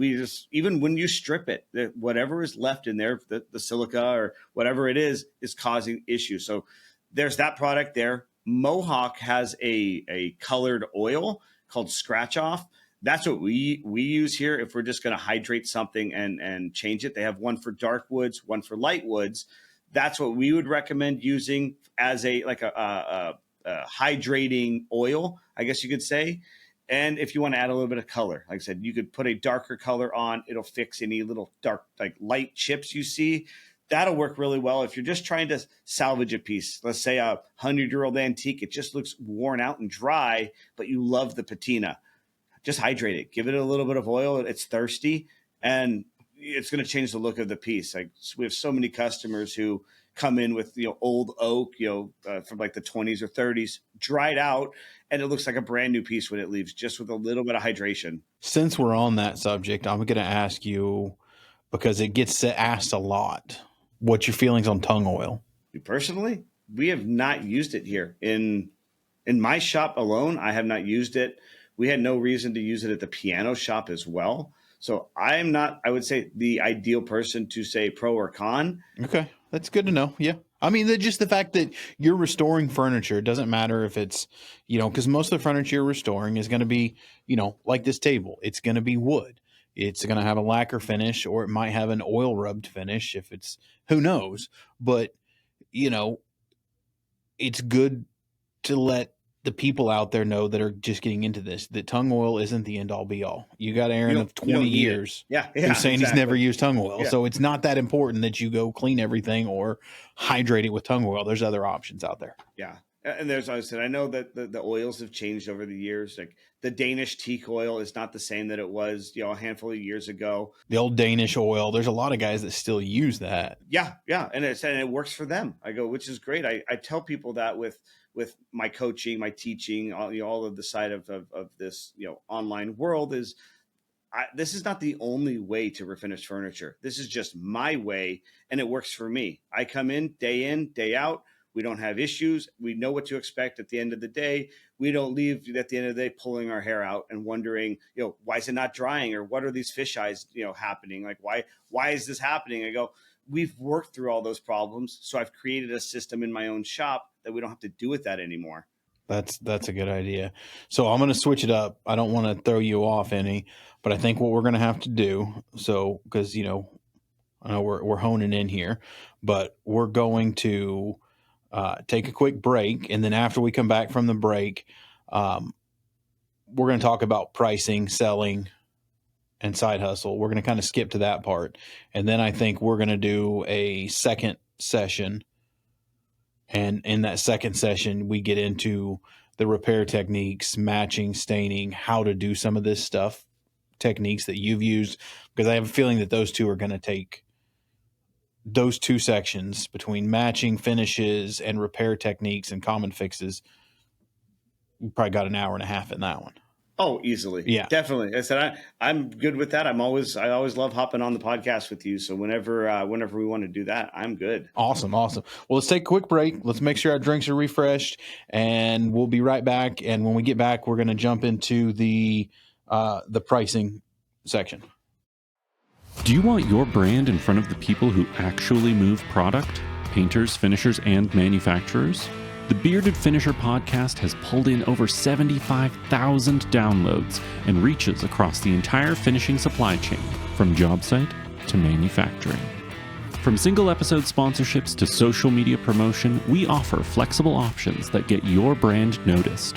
C: even when you strip it, whatever is left in there, the silica or whatever it is causing issues. So there's that product there. Mohawk has a colored oil called Scratch Off. That's what we use here if we're just going to hydrate something and change it. They have one for dark woods, one for light woods. That's what we would recommend using as a hydrating oil, I guess you could say. And if you want to add a little bit of color, like I said, you could put a darker color on. It'll fix any little dark, light chips you see. That'll work really well. If you're just trying to salvage a piece, let's say a 100-year-old antique, it just looks worn out and dry, but you love the patina. Just hydrate it. Give it a little bit of oil. It's thirsty, and it's going to change the look of the piece. We have so many customers who come in with old oak, from like the 20s or 30s, dried out, and it looks like a brand new piece when it leaves, just with a little bit of hydration.
B: Since we're on that subject, I'm going to ask you, because it gets asked a lot, what's your feelings on tung oil?
C: Personally, we have not used it here in my shop alone. I have not used it. We had no reason to use it at the piano shop as well. So I'm not, I would say, the ideal person to say pro or con.
B: Okay. That's good to know. Yeah. I mean, just the fact that you're restoring furniture, it doesn't matter if it's, because most of the furniture you're restoring is going to be, like this table. It's going to be wood. It's going to have a lacquer finish, or it might have an oil rubbed finish if it's, who knows. But, it's good to let the people out there know that are just getting into this, that tung oil isn't the end all be all. You got Aaron of 20 years who's saying he's never used tung oil. Yeah. So it's not that important that you go clean everything or hydrate it with tung oil. There's other options out there.
C: Yeah. And I know that the oils have changed over the years. Like the Danish teak oil is not the same that it was, a handful of years ago.
B: The old Danish oil. There's a lot of guys that still use that.
C: Yeah. Yeah. And it works for them. Which is great. I tell people that with my coaching, my teaching, all of the side of this, online world is this is not the only way to refinish furniture. This is just my way, and it works for me. I come in, day out. We don't have issues. We know what to expect at the end of the day. We don't leave at the end of the day pulling our hair out and wondering, why is it not drying, or what are these fish eyes, happening? Like, why is this happening? I go, we've worked through all those problems. So I've created a system in my own shop that we don't have to do with that anymore.
B: That's a good idea. So I'm going to switch it up. I don't want to throw you off any, but I think what we're going to have to do, because, I know we're honing in here, but we're going to take a quick break. And then after we come back from the break, we're going to talk about pricing, selling, and side hustle. We're going to kind of skip to that part. And then I think we're going to do a second session. And in that second session, we get into the repair techniques, matching, staining, how to do some of this stuff, techniques that you've used, because I have a feeling that those two are going to take those two sections between matching finishes and repair techniques and common fixes. You probably got an hour and a half in that one.
C: Oh, easily.
B: Yeah.
C: Definitely. I said, I'm good with that. I always love hopping on the podcast with you. So whenever we want to do that, I'm good.
B: Awesome. Well, let's take a quick break. Let's make sure our drinks are refreshed, and we'll be right back. And when we get back, we're going to jump into the pricing section.
D: Do you want your brand in front of the people who actually move product? Painters, finishers, and manufacturers? The Bearded Finisher podcast has pulled in over 75,000 downloads and reaches across the entire finishing supply chain, from job site to manufacturing. From single episode sponsorships to social media promotion, we offer flexible options that get your brand noticed.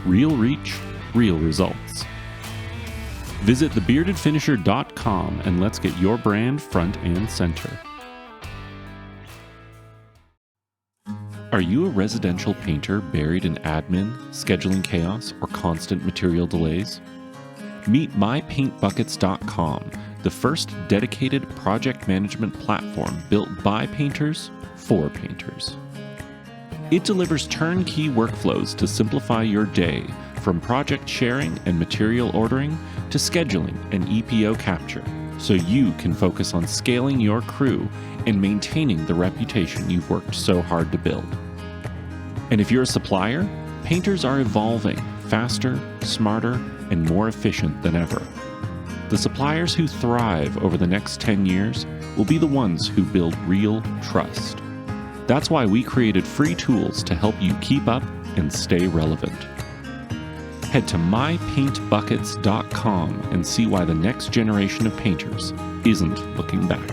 D: Real reach, real results. Visit thebeardedfinisher.com and let's get your brand front and center. Are you a residential painter buried in admin, scheduling chaos, or constant material delays? Meet mypaintbuckets.com, the first dedicated project management platform built by painters for painters. It delivers turnkey workflows to simplify your day, from project sharing and material ordering to scheduling and EPO capture, so you can focus on scaling your crew and maintaining the reputation you've worked so hard to build. And if you're a supplier, painters are evolving faster, smarter, and more efficient than ever. The suppliers who thrive over the next 10 years will be the ones who build real trust. That's why we created free tools to help you keep up and stay relevant. Head to mypaintbuckets.com and see why the next generation of painters isn't looking back.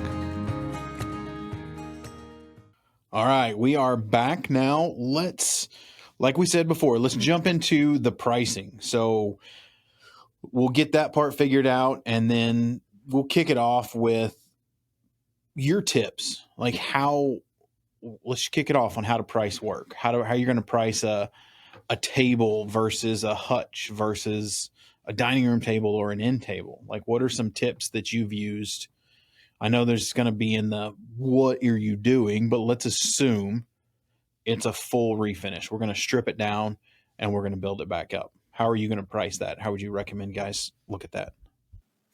B: All right, we are back now. Like we said before, let's jump into the pricing. So we'll get that part figured out, and then we'll kick it off with your tips. Let's kick it off on how to price work. How you're going to price a table versus a hutch versus a dining room table or an end table. Like, what are some tips that you've used? I know there's going to be in the what are you doing, but let's assume it's a full refinish. We're going to strip it down and we're going to build it back up. How are you going to price that? How would you recommend guys look at that?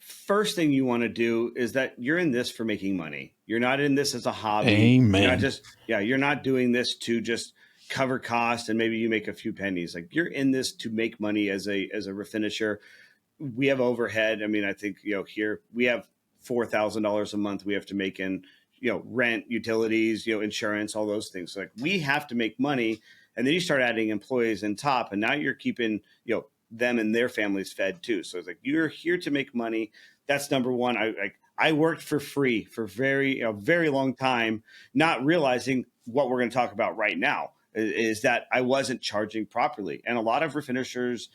C: First thing you want to do is that you're in this for making money. You're not in this as a hobby.
B: Amen.
C: You're not doing this to just cover cost and maybe you make a few pennies. Like, you're in this to make money as a refinisher. We have overhead. I mean, I think, here we have $4,000 a month we have to make in, rent, utilities, insurance, all those things. So, like, we have to make money, and then you start adding employees on top, and now you're keeping, them and their families fed too. So it's like, you're here to make money. That's number one. I worked for free for a very long time, not realizing what we're going to talk about right now is that I wasn't charging properly. And a lot of refinishers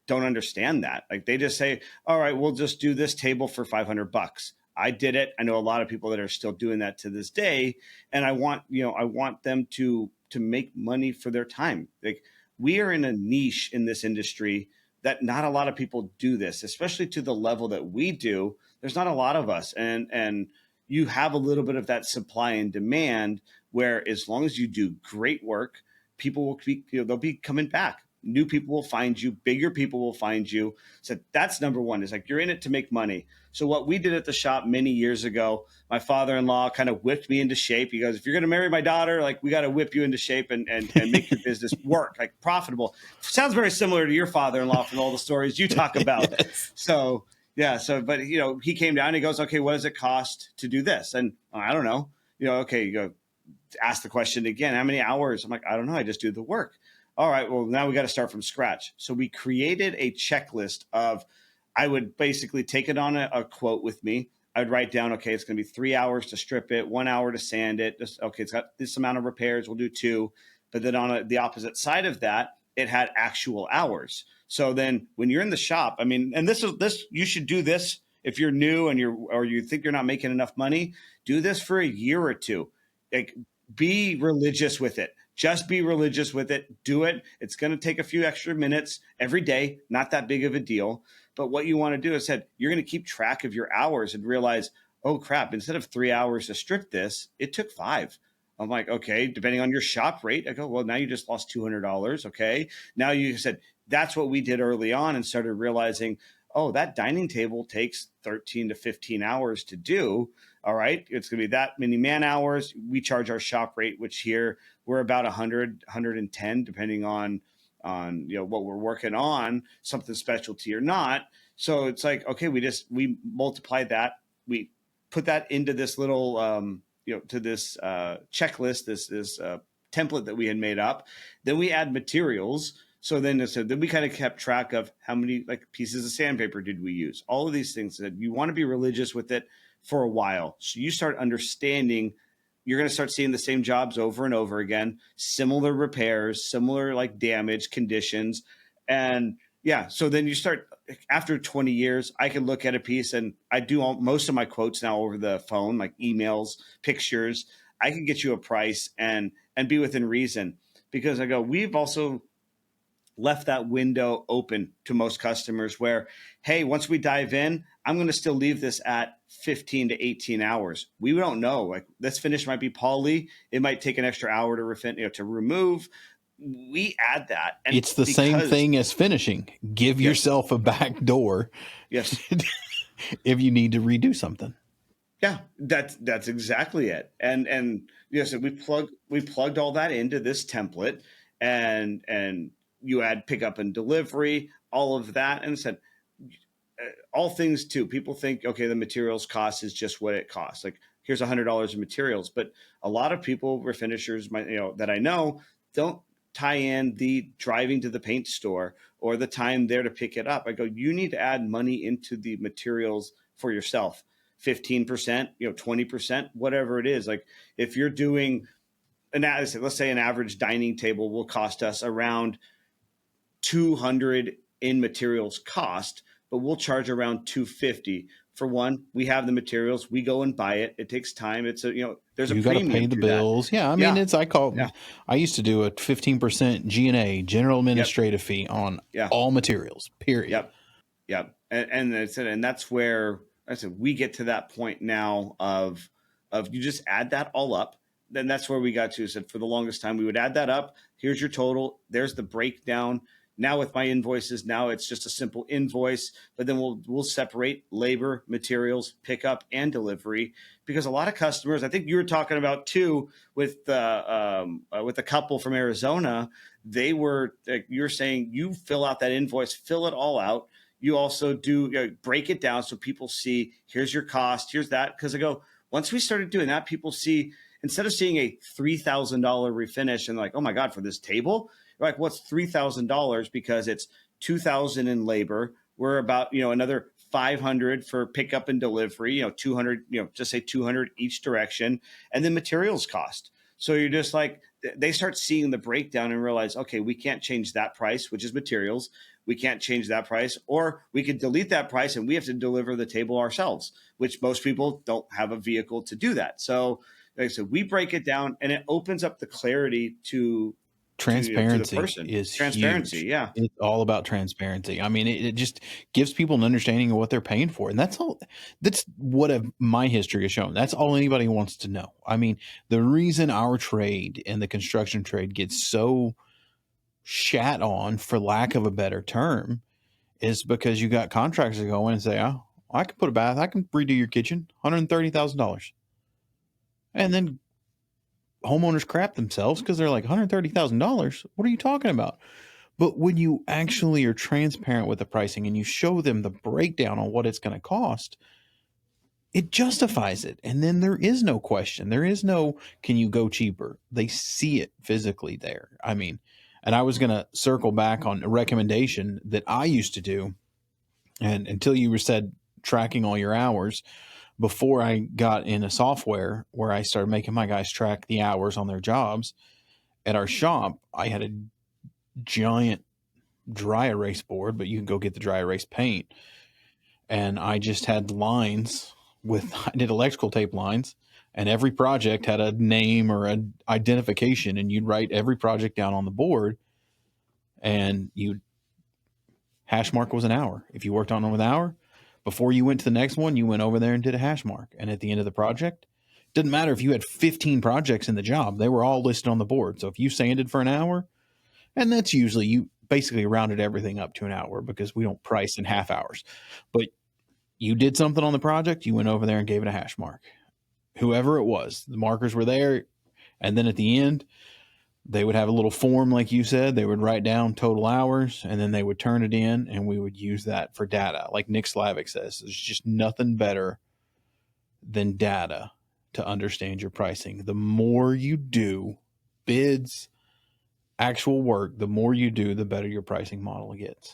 C: don't understand that. Like, they just say, all right, we'll just do this table for $500. I did it. I know a lot of people that are still doing that to this day. And I want them to make money for their time. Like, we are in a niche in this industry that not a lot of people do this, especially to the level that we do. There's not a lot of us. And you have a little bit of that supply and demand where, as long as you do great work, people will be, they'll be coming back. New people will find you, bigger people will find you. So that's number one, is like, you're in it to make money. So what we did at the shop many years ago, my father-in-law kind of whipped me into shape. He goes, if you're going to marry my daughter, like, we got to whip you into shape and make your business work, like, profitable. Sounds very similar to your father-in-law from all the stories you talk about. Yes. So, yeah. So, but, he came down and he goes, okay, what does it cost to do this? And I don't know, okay, you go ask the question again, how many hours? I'm like, I don't know. I just do the work. All right, well, now we got to start from scratch. So we created a checklist of, I would basically take it on a quote with me. I'd write down, okay, it's going to be 3 hours to strip it, 1 hour to sand it. Just, okay, it's got this amount of repairs. We'll do 2. But then on the opposite side of that, it had actual hours. So then when you're in the shop, I mean, and this you should do this if you're new and you think you're not making enough money, do this for a year or two. Like, be religious with it. Just be religious with it. Do it. It's going to take a few extra minutes every day. Not that big of a deal. But what you want to do is that you're going to keep track of your hours and realize, oh crap, instead of 3 hours to strip this, it took 5. I'm like, okay, depending on your shop rate. I go, well, now you just lost $200. Okay. Now you said, that's what we did early on, and started realizing, oh, that dining table takes 13 to 15 hours to do. All right. It's going to be that many man hours. We charge our shop rate, which here we're about 100, 110, depending on what we're working on, something specialty or not. So it's like, okay, we multiply that. We put that into this little, to this checklist, this template that we had made up. Then we add materials. So then we kind of kept track of how many pieces of sandpaper did we use. All of these things that you want to be religious with it for a while. So you start understanding, you're going to start seeing the same jobs over and over again, similar repairs, similar damage conditions. And yeah, so then you start, after 20 years, I can look at a piece, and I do most of my quotes now over the phone, like emails, pictures. I can get you a price and be within reason, because I go, we've also left that window open to most customers where, hey, once we dive in, I'm going to still leave this at 15 to 18 hours. We don't know. This finish might be poly. It might take an extra hour to remove. We add that. And
B: it's the same thing as finishing. Give yourself a back door.
C: Yes.
B: If you need to redo something.
C: Yeah, that's exactly it. And so we plugged all that into this template, and you add pickup and delivery, all of that, and said all things too. People think, okay, the materials cost is just what it costs. Like, here's $100 of materials, but a lot of people, refinishers, that I know, don't tie in the driving to the paint store or the time there to pick it up. I go, you need to add money into the materials for yourself. 15%, 20%, whatever it is. Like, if you're doing let's say an average dining table will cost us around $200 in materials cost, but we'll charge around $250. For one, we have the materials, we go and buy it. It takes time. It's there's a
B: you
C: premium.
B: You got to pay the bills. That. Yeah. I mean, I used to do a 15% G&A, general administrative fee on all materials, period.
C: Yep. And that's where I said, we get to that point now of you just add that all up. Then that's where we got to. Said for the longest time, we would add that up. Here's your total. There's the breakdown. Now with my invoices, now it's just a simple invoice, but then we'll separate labor, materials, pickup, and delivery, because a lot of customers, I think you were talking about too, with a couple from Arizona, you were saying you fill out that invoice, fill it all out. You also do break it down so people see, here's your cost, here's that. Because I go, once we started doing that, people see, instead of seeing a $3,000 refinish and like, oh my God, for this table, like, what's $3,000? Because it's $2,000 in labor. We're about, another $500 for pickup and delivery, $200, just say $200 each direction, and then materials cost. So you're just like, they start seeing the breakdown and realize, okay, we can't change that price, which is materials. We can't change that price, or we could delete that price and we have to deliver the table ourselves, which most people don't have a vehicle to do that. So like I said, we break it down, and it opens up the clarity to
B: transparency
C: to the person.
B: Is
C: transparency.
B: Huge.
C: Yeah.
B: It's all about transparency. I mean, it just gives people an understanding of what they're paying for. And that's all, that's what my history has shown. That's all anybody wants to know. I mean, the reason our trade and the construction trade gets so shat on, for lack of a better term, is because you got contractors that go in and say, oh, I can put a bath, I can redo your kitchen, $130,000. And then homeowners crap themselves because they're like, $130,000. What are you talking about? But when you actually are transparent with the pricing and you show them the breakdown on what it's going to cost, it justifies it. And then there is no question. There is no, can you go cheaper? They see it physically there. I mean, and I was going to circle back on a recommendation that I used to do. And until you said tracking all your hours, before I got into software where I started making my guys track the hours on their jobs at our shop, I had a giant dry erase board, but you can go get the dry erase paint. And I just had lines I did electrical tape lines, and every project had a name or an identification, and you'd write every project down on the board, and hash mark was an hour. If you worked on it with an hour, before you went to the next one, you went over there and did a hash mark. And at the end of the project, didn't matter if you had 15 projects in the job, they were all listed on the board. So if you sanded for an hour, and that's usually, you basically rounded everything up to an hour because we don't price in half hours. But you did something on the project, you went over there and gave it a hash mark. Whoever it was, the markers were there. And then at the end, they would have a little form, like you said. They would write down total hours, and then they would turn it in, and we would use that for data. Like Nick Slavic says, there's just nothing better than data to understand your pricing. The more you do bids, actual work, the more you do, the better your pricing model gets.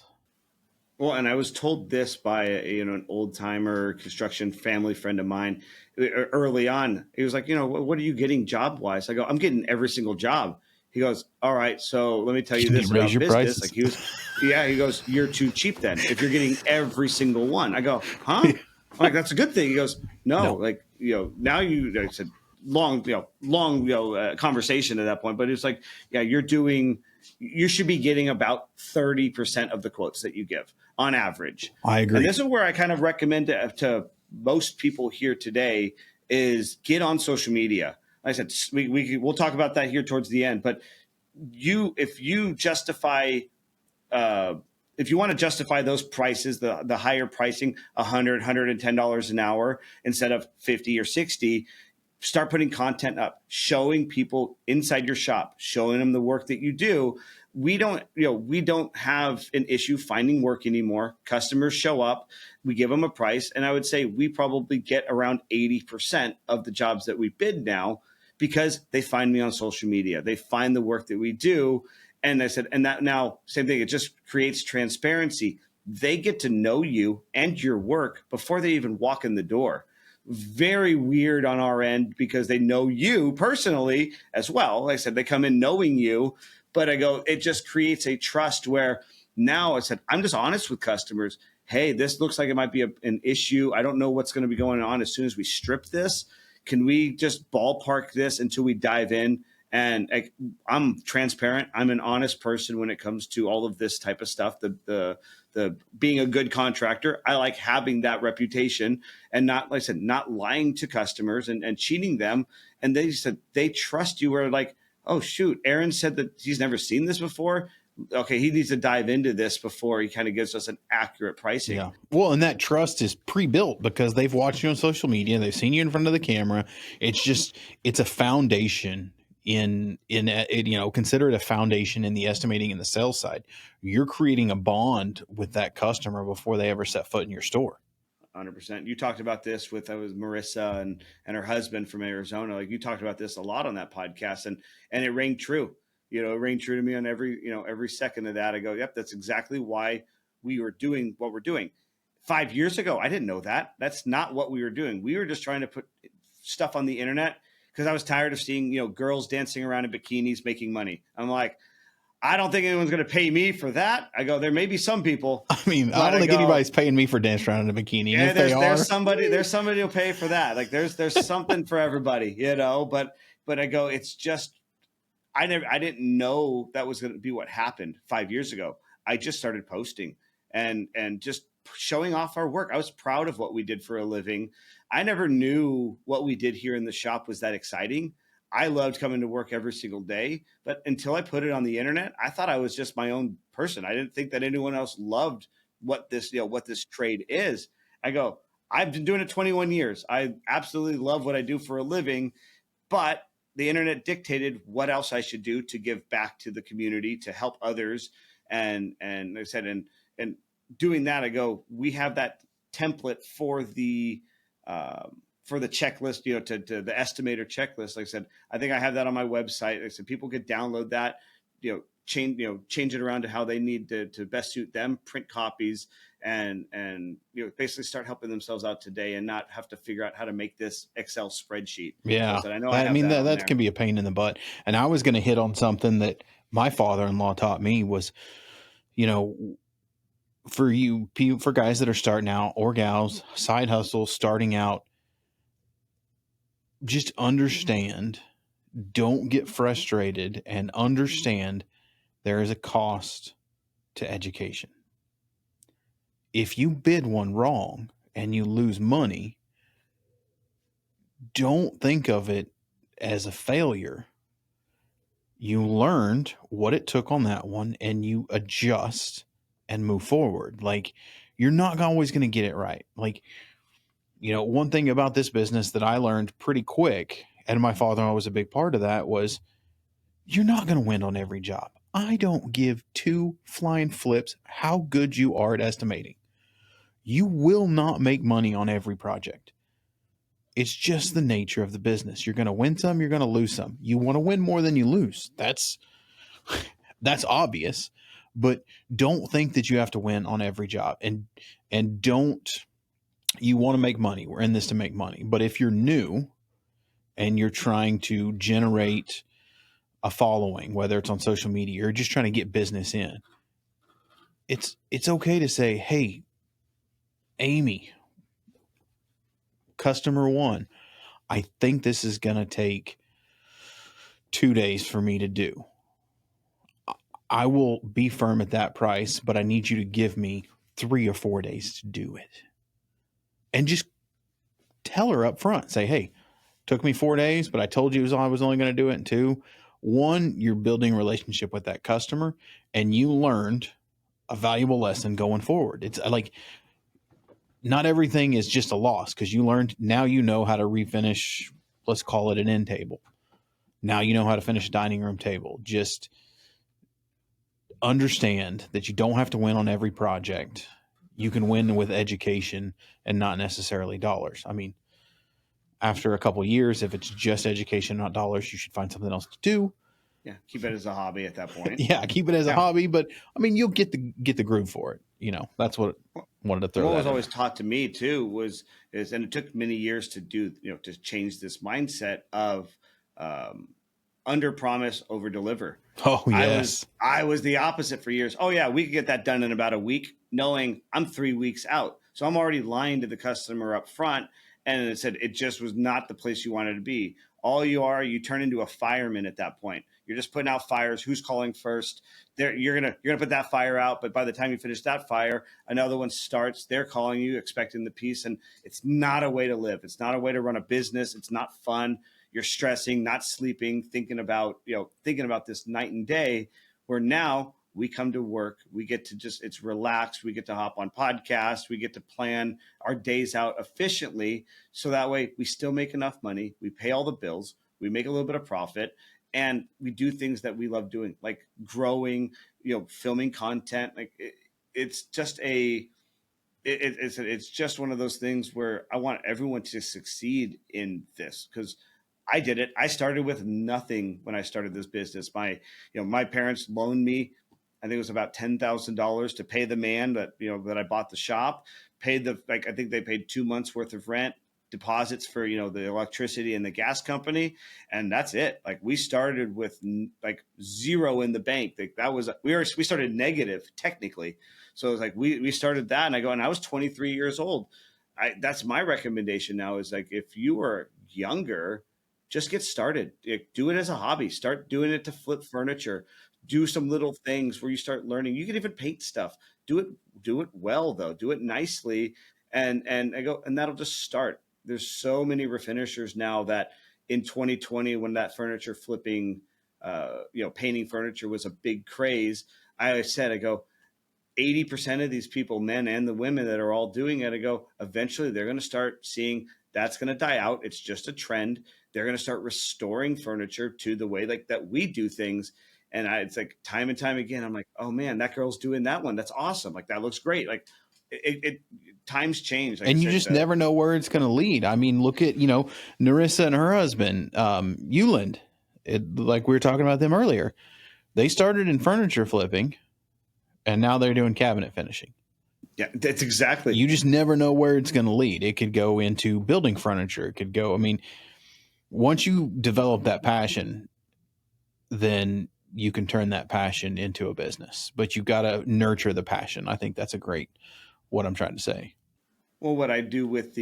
C: Well, and I was told this by an old timer construction family friend of mine early on. He was like, what are you getting job wise? I go, I'm getting every single job. He goes, all right, so let me tell you this about business.
B: Prices?
C: Like he goes, you're too cheap then if you're getting every single one. I go, huh? I'm like, that's a good thing. He goes, no. Like, now I said, long conversation at that point, but it's like, yeah, you should be getting about 30% of the quotes that you give on average.
B: I agree.
C: And this is where I kind of recommend to most people here today is get on social media. Like I said, we'll talk about that here towards the end, but if you want to justify those prices, the higher pricing, $100, $110 an hour instead of 50 or 60, start putting content up, showing people inside your shop, showing them the work that you do. We don't have an issue finding work anymore. Customers show up, we give them a price, and I would say we probably get around 80% of the jobs that we bid now because they find me on social media. They find the work that we do. And I said, and that now, same thing, it just creates transparency. They get to know you and your work before they even walk in the door. Very weird on our end because they know you personally as well. Like I said, they come in knowing you, but I go, it just creates a trust where now I said, I'm just honest with customers. Hey, this looks like it might be an issue. I don't know what's going to be going on as soon as we strip this. Can we just ballpark this until we dive in? And I'm transparent. I'm an honest person when it comes to all of this type of stuff. The being a good contractor, I like having that reputation and not, like I said, not lying to customers and cheating them. And they said they trust you. Where like, oh shoot, Aaron said that he's never seen this before. Okay, he needs to dive into this before he kind of gives us an accurate pricing.
B: Yeah. Well, and that trust is pre-built because they've watched you on social media. They've seen you in front of the camera. It's a foundation consider it a foundation in the estimating and the sales side. You're creating a bond with that customer before they ever set foot in your store.
C: 100%. You talked about this with Marissa and her husband from Arizona. Like you talked about this a lot on that podcast, and it rang true. It rang true to me on every second of that. I go, yep, that's exactly why we were doing what we're doing. 5 years ago, I didn't know that. That's not what we were doing. We were just trying to put stuff on the internet because I was tired of seeing, girls dancing around in bikinis making money. I'm like, I don't think anyone's going to pay me for that. I go, there may be some people.
B: I mean, I don't think anybody's paying me for dancing around in a bikini.
C: Yeah,
B: if they are,
C: there's somebody who'll pay for that. Like there's something for everybody, but I go, it's just, I didn't know that was going to be what happened 5 years ago. I just started posting and just showing off our work. I was proud of what we did for a living. I never knew what we did here in the shop was that exciting. I loved coming to work every single day, but until I put it on the internet, I thought I was just my own person. I didn't think that anyone else loved what this trade is. I go, I've been doing it 21 years. I absolutely love what I do for a living, but the internet dictated what else I should do to give back to the community, to help others. And like I said, and doing that, I go, we have that template for the checklist, to the estimator checklist. Like I said, I think I have that on my website. Like I said, people could download that, change it around to how they need to best suit them, print copies, and basically start helping themselves out today and not have to figure out how to make this Excel spreadsheet.
B: Yeah.
C: So I know I have that on
B: that
C: there.
B: can be a pain in the butt. And I was going to hit on something that my father-in-law taught me was, for guys that are starting out, or gals, side hustles, starting out, just understand, don't get frustrated, and understand there is a cost to education. If you bid one wrong and you lose money, don't think of it as a failure. You learned what it took on that one and you adjust and move forward. Like, you're not always going to get it right. Like, one thing about this business that I learned pretty quick, and my father-in-law was a big part of that, was you're not going to win on every job. I don't give two flying flips how good you are at estimating. You will not make money on every project. It's just the nature of the business. You're going to win some, you're going to lose some. You want to win more than you lose. That's obvious, but don't think that you have to win on every job, and don't, you want to make money. We're in this to make money. But if you're new and you're trying to generate a following, whether it's on social media or just trying to get business in, it's okay to say, hey, Amy, customer one, I think this is going to take 2 days for me to do. I will be firm at that price, but I need you to give me 3 or 4 days to do it. And just tell her up front, say, hey, took me 4 days, but I told you I was only going to do it in 2. 1, you're building a relationship with that customer, and you learned a valuable lesson going forward. It's like, not everything is just a loss, because you learned, now you know how to refinish, let's call it an end table. Now you know how to finish a dining room table. Just understand that you don't have to win on every project. You can win with education and not necessarily dollars. I mean, after a couple of years, if it's just education, not dollars, you should find something else to do.
C: Yeah, keep it as a hobby at that point.
B: Yeah, keep it as a hobby, but I mean, you'll get the groove for it. That's what I wanted to throw.
C: What was
B: in.
C: always taught to me too is, and it took many years to do, to change this mindset of under promise, over deliver.
B: Oh yes,
C: I was the opposite for years. Oh yeah, we could get that done in about a week, knowing I'm 3 weeks out, so I'm already lying to the customer up front. And it said it just was not the place you wanted to be. All you turn into a fireman at that point. You're just putting out fires. Who's calling first? You're gonna put that fire out, but by the time you finish that fire, another one starts. They're calling you, expecting the piece, and it's not a way to live. It's not a way to run a business. It's not fun. You're stressing, not sleeping, thinking about this night and day. Where now we come to work, we get to it's relaxed. We get to hop on podcasts. We get to plan our days out efficiently. So that way we still make enough money. We pay all the bills. We make a little bit of profit, and we do things that we love doing, like growing, filming content. Like it's just it's just one of those things where I want everyone to succeed in this, because I did it. I started with nothing when I started this business. My parents loaned me, I think it was about $10,000 to pay the man that I bought the shop, I think they paid 2 months worth of rent, deposits for, the electricity and the gas company. And that's it. Like, we started with like zero in the bank. We started negative technically. So it was like, we started that, and I was 23 years old. That's my recommendation now, is like, if you are younger, just get started. Do it as a hobby. Start doing it to flip furniture. Do some little things where you start learning. You can even paint stuff. Do it well though. Do it nicely, and that'll just start. There's so many refinishers now that in 2020, when that furniture flipping, painting furniture was a big craze. I 80% of these people, men and the women that are all doing it, eventually they're going to start seeing that's going to die out. It's just a trend. They're going to start restoring furniture to the way like that we do things. And it's like time and time again, I'm like, oh man, that girl's doing that one. That's awesome. Like, that looks great. Like times change. Like,
B: and you just never know where it's going to lead. I mean, look at, Narissa and her husband, Euland, like we were talking about them earlier. They started in furniture flipping, and now they're doing cabinet finishing.
C: Yeah, that's exactly.
B: You just never know where it's going to lead. It could go into building furniture. It could go, I mean, once you develop that passion, then you can turn that passion into a business. But you got to nurture the passion. I think that's what I'm trying to say.
C: Well, what I do with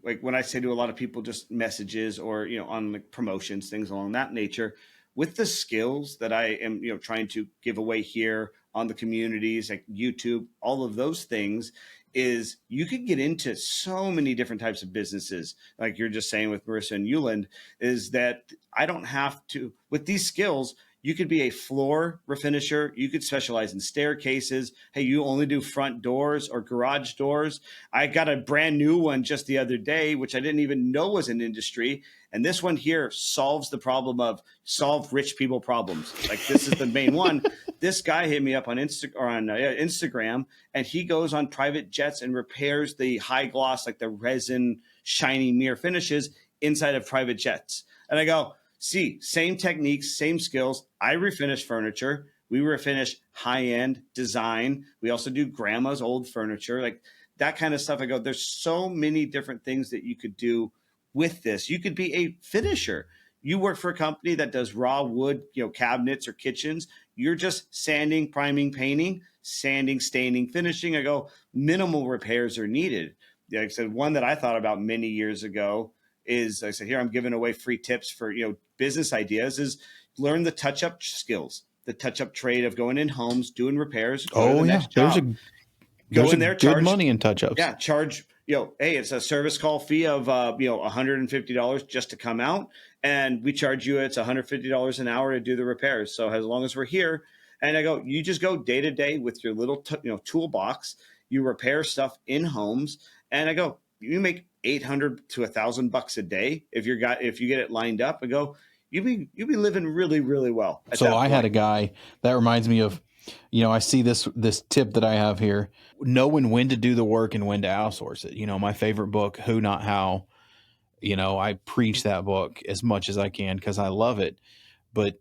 C: like when I say to a lot of people, just messages or, on like promotions, things along that nature, with the skills that I am, trying to give away here on the communities, like YouTube, all of those things, is you could get into so many different types of businesses. Like you're just saying with Marissa and Euland, is that I don't have to, with these skills, you could be a floor refinisher. You could specialize in staircases. Hey, you only do front doors or garage doors. I got a brand new one just the other day, which I didn't even know was an industry. And this one here solves the problem of solve rich people problems. Like this is the main one. This guy hit me up on Instagram, and he goes on private jets and repairs the high gloss, like the resin shiny mirror finishes inside of private jets. And I go, see, same techniques, same skills. I refinish furniture. We refinish high-end design. We also do grandma's old furniture, like that kind of stuff. I go, there's so many different things that you could do with this. You could be a finisher. You work for a company that does raw wood, cabinets or kitchens. You're just sanding, priming, painting, sanding, staining, finishing. I go, minimal repairs are needed. Like I said, one that I thought about many years ago is, I said, here, I'm giving away free tips for, business ideas, is learn the touch-up skills, the touch-up trade of going in homes, doing repairs.
B: Oh, yeah. There's good money in touch-ups.
C: Yeah. Charge, hey, it's a service call fee of, $150 just to come out. And we charge you, it's $150 an hour to do the repairs. So as long as we're here, and I go, you just go day to day with your little, toolbox, you repair stuff in homes. And I go, you make $800 to $1,000 a day if you get it lined up. I go, you'd be living really, really well.
B: So I had a guy that reminds me of, I see this tip that I have here, knowing when to do the work and when to outsource it. My favorite book, Who Not How. I preach that book as much as I can because I love it. But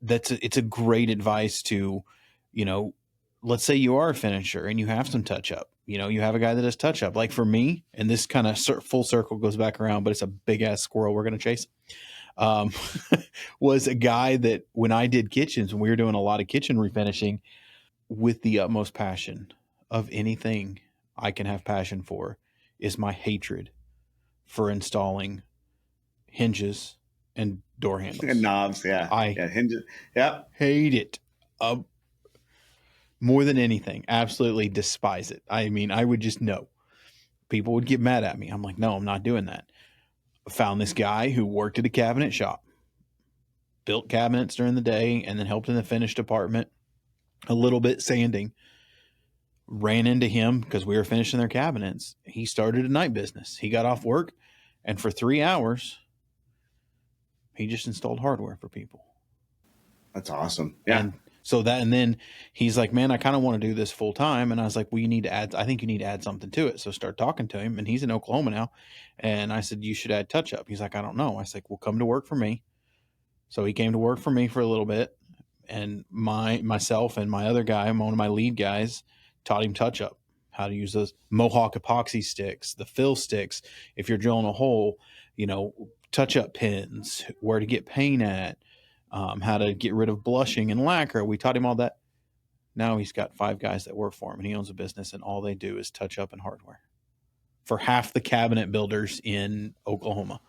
B: it's a great advice to, let's say you are a finisher and you have some touch up. You have a guy that does touch up. Like for me, and this kind of full circle goes back around, but it's a big ass squirrel we're going to chase. Was a guy that when I did kitchens, when we were doing a lot of kitchen refinishing, with the utmost passion of anything I can have passion for, is my hatred for installing hinges and door handles
C: and knobs. Yeah. Hinges. Yep.
B: Hate it. More than anything, absolutely despise it. I mean, I would just know. People would get mad at me. I'm like, no, I'm not doing that. I found this guy who worked at a cabinet shop, built cabinets during the day, and then helped in the finished department, a little bit sanding. Ran into him because we were finishing their cabinets. He started a night business. He got off work, and for 3 hours, he just installed hardware for people.
C: That's awesome. Yeah.
B: And then he's like, man, I kind of want to do this full time. And I was like, well, I think you need to add something to it. So start talking to him. And he's in Oklahoma now. And I said, you should add touch up. He's like, I don't know. I was like, well, come to work for me. So he came to work for me for a little bit. And myself and my other guy, one of my lead guys, taught him touch up, how to use those Mohawk epoxy sticks, the fill sticks. If you're drilling a hole, touch up pins, where to get paint at. How to get rid of blushing and lacquer. We taught him all that. Now he's got 5 guys that work for him, and he owns a business, and all they do is touch up and hardware for half the cabinet builders in Oklahoma.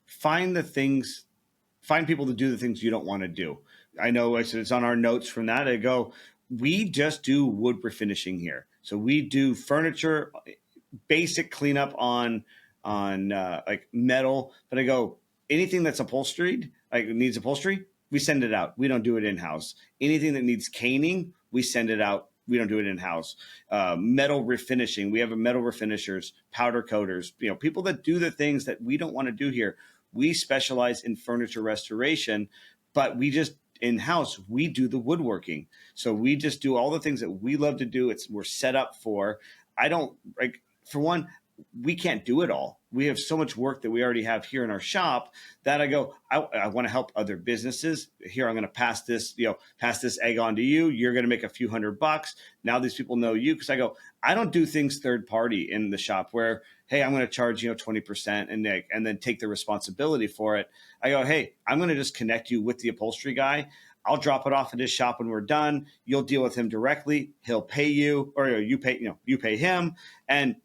C: Find people to do the things you don't want to do. I know I said it's on our notes from that. I go, we just do wood refinishing here. So we do furniture, basic cleanup on like metal. But I go, anything that's upholstered, like needs upholstery, we send it out. We don't do it in-house. Anything that needs caning, we send it out. We don't do it in-house. Metal refinishing. We have a metal refinishers, powder coaters, people that do the things that we don't want to do here. We specialize in furniture restoration, but we just in-house, we do the woodworking. So we just do all the things that we love to do. We're set up for. For one, we can't do it all. we have so much work that we already have here in our shop that I go, I want to help other businesses. Here, I'm going to pass this egg on to you. You're going to make a few $100. Now these people know you, because I go, I don't do things third party in the shop where, hey, I'm going to charge 20% and then take the responsibility for it. I go, hey, I'm going to just connect you with the upholstery guy. I'll drop it off at his shop when we're done. You'll deal with him directly. He'll pay you, or you pay him, and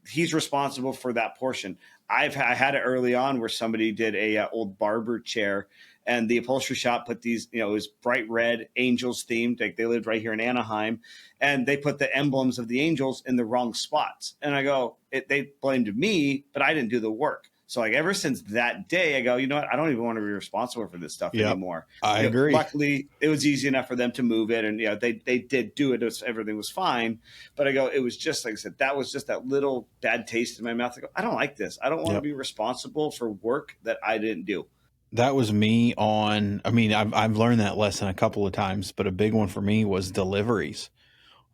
C: he's responsible for that portion. I had it early on where somebody did a old barber chair, and the upholstery shop put these, it was bright red angels themed. Like, they lived right here in Anaheim, and they put the emblems of the angels in the wrong spots. And I go, they blamed me, but I didn't do the work. So like ever since that day, I go, you know what? I don't even want to be responsible for this stuff anymore.
B: I agree.
C: Luckily, it was easy enough for them to move it, and they did do it. Everything was fine. But I go, it was just like I said, that was just that little bad taste in my mouth. I go, I don't like this. I don't want to be responsible for work that I didn't do.
B: That was me on. I mean, I've learned that lesson a couple of times, but a big one for me was deliveries.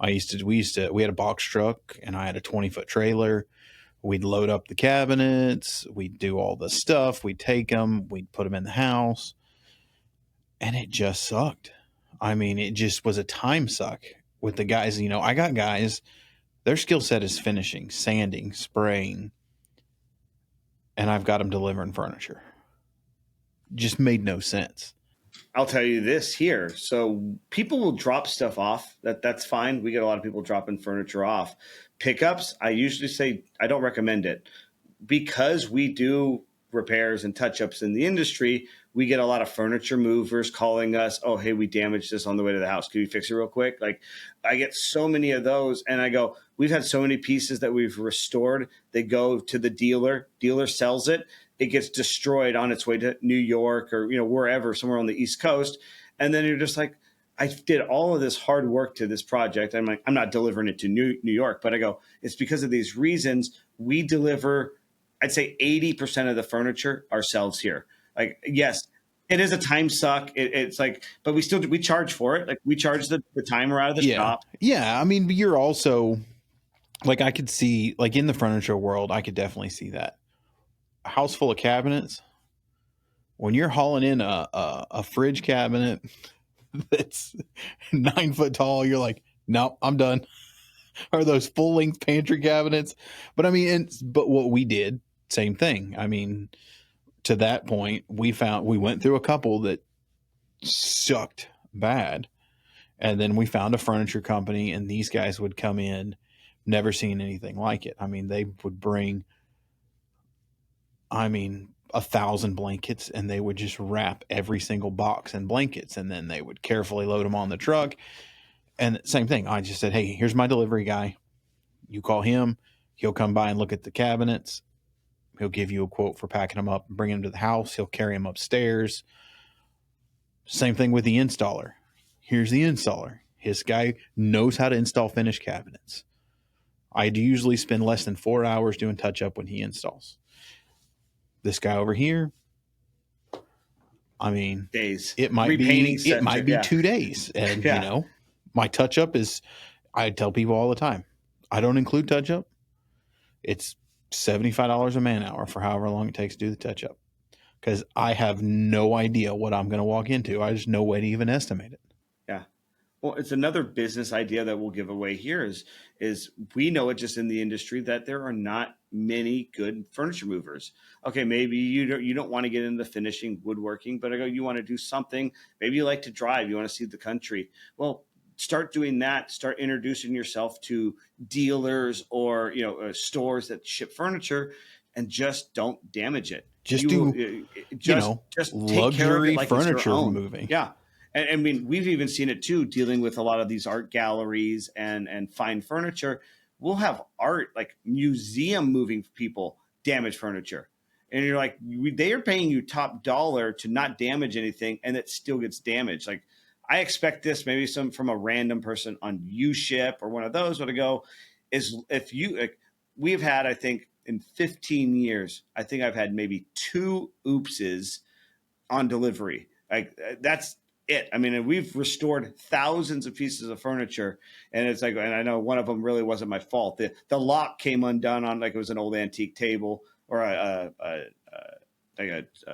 B: We had a box truck, and I had a 20-foot trailer. We'd load up the cabinets. We'd do all the stuff. We'd take them. We'd put them in the house. And it just sucked. I mean, it just was a time suck with the guys. I got guys, their skill set is finishing, sanding, spraying. And I've got them delivering furniture. Just made no sense.
C: I'll tell you this here. So people will drop stuff off. That's fine. We get a lot of people dropping furniture off. Pickups, I usually say I don't recommend it, because we do repairs and touch-ups in the industry. We get a lot of furniture movers calling us, oh, hey, we damaged this on the way to the house. Can you fix it real quick? Like, I get so many of those, and I go, we've had so many pieces that we've restored. They go to the dealer sells it. It gets destroyed on its way to New York or, wherever, somewhere on the East Coast. And then you're just like, I did all of this hard work to this project. I'm like, I'm not delivering it to New York, but I go, it's because of these reasons. We deliver, I'd say 80% of the furniture ourselves here. Like, yes, it is a time suck. It's like, but we charge for it. Like, we charge the timer out of the shop.
B: Yeah. I mean, but you're also, like, I could see, like, in the furniture world, I could definitely see that. A house full of cabinets, when you're hauling in a fridge cabinet that's 9 foot tall, you're like, no, I'm done. Or those full length pantry cabinets. But I mean, but what we did, same thing. I mean, to that point, we went through a couple that sucked bad. And then we found a furniture company, and these guys would come in, never seen anything like it. I mean, they would bring, 1,000 blankets, and they would just wrap every single box in blankets, and then they would carefully load them on the truck. And same thing. I just said, hey, here's my delivery guy. You call him. He'll come by and look at the cabinets. He'll give you a quote for packing them up and bringing them to the house. He'll carry them upstairs. Same thing with the installer. Here's the installer. His guy knows how to install finished cabinets. I usually spend less than 4 hours doing touch up when he installs. This guy over here,
C: Days.
B: It might be 2 days. And my touch up is, I tell people all the time, I don't include touch up. It's $75 a man hour for however long it takes to do the touch up, because I have no idea what I'm going to walk into. I just no way to even estimate it.
C: Yeah. Well, it's another business idea that we'll give away here is we know it just in the industry that there are not many good furniture movers. Okay, maybe you don't want to get into finishing woodworking, but you want to do something. Maybe you like to drive. You want to see the country. Well, start doing that. Start introducing yourself to dealers or stores that ship furniture, and just don't damage it.
B: Just take luxury
C: care of it like
B: furniture moving.
C: Yeah. And I mean, we've even seen it too, dealing with a lot of these art galleries and fine furniture. We'll have art, like museum moving people, damage furniture. And you're like, they are paying you top dollar to not damage anything, and it still gets damaged. Like, I expect this maybe from a random person on U-Ship or one of those would go, is if we've had, I think in 15 years, I think I've had maybe 2 oopses on delivery. Like, that's it. I mean, we've restored thousands of pieces of furniture, and it's like, and I know one of them really wasn't my fault. The lock came undone on, like, it was an old antique table. or a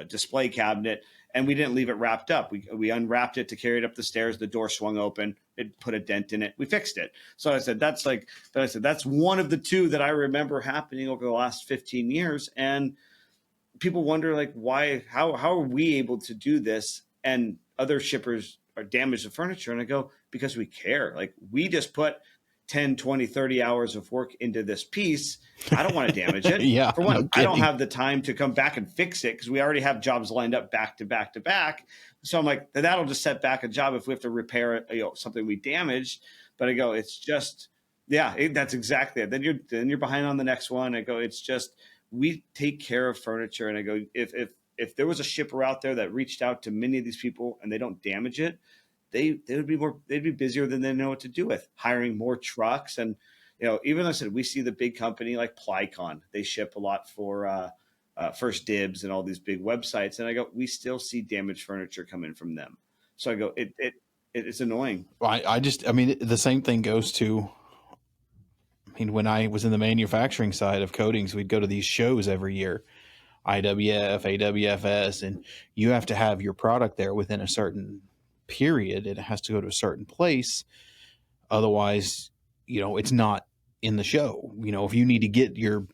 C: display cabinet, and we didn't leave it wrapped up. We unwrapped it to carry it up the stairs. The door swung open. It put a dent in it. We fixed it. So I said, that's one of the two that I remember happening over the last 15 years. And people wonder, like, why, how are we able to do this? And other shippers are damaged the furniture. And I go, because we care. Like, we just put 10, 20, 30 hours of work into this piece. I don't want to damage it.
B: Yeah,
C: For one,
B: no
C: I don't
B: kidding.
C: have the time to come back and fix it because we already have jobs lined up back to back to back. So I'm like, that'll just set back a job if we have to repair it, something we damaged. But I go, it's just, that's exactly it. Then you're behind on the next one. I go, it's just, we take care of furniture. And I go, if there was a shipper out there that reached out to many of these people and they don't damage it, they'd be busier than they know what to do with, hiring more trucks. And, even though I said, we see the big company like Plycon, they ship a lot for First Dibs and all these big websites. And I go, we still see damaged furniture coming from them. So I go, it's annoying.
B: I mean, the same thing goes to, when I was in the manufacturing side of coatings, we'd go to these shows every year, IWF, AWFS, and you have to have your product there within a certain period. It has to go to a certain place. Otherwise, it's not in the show. If you need to get your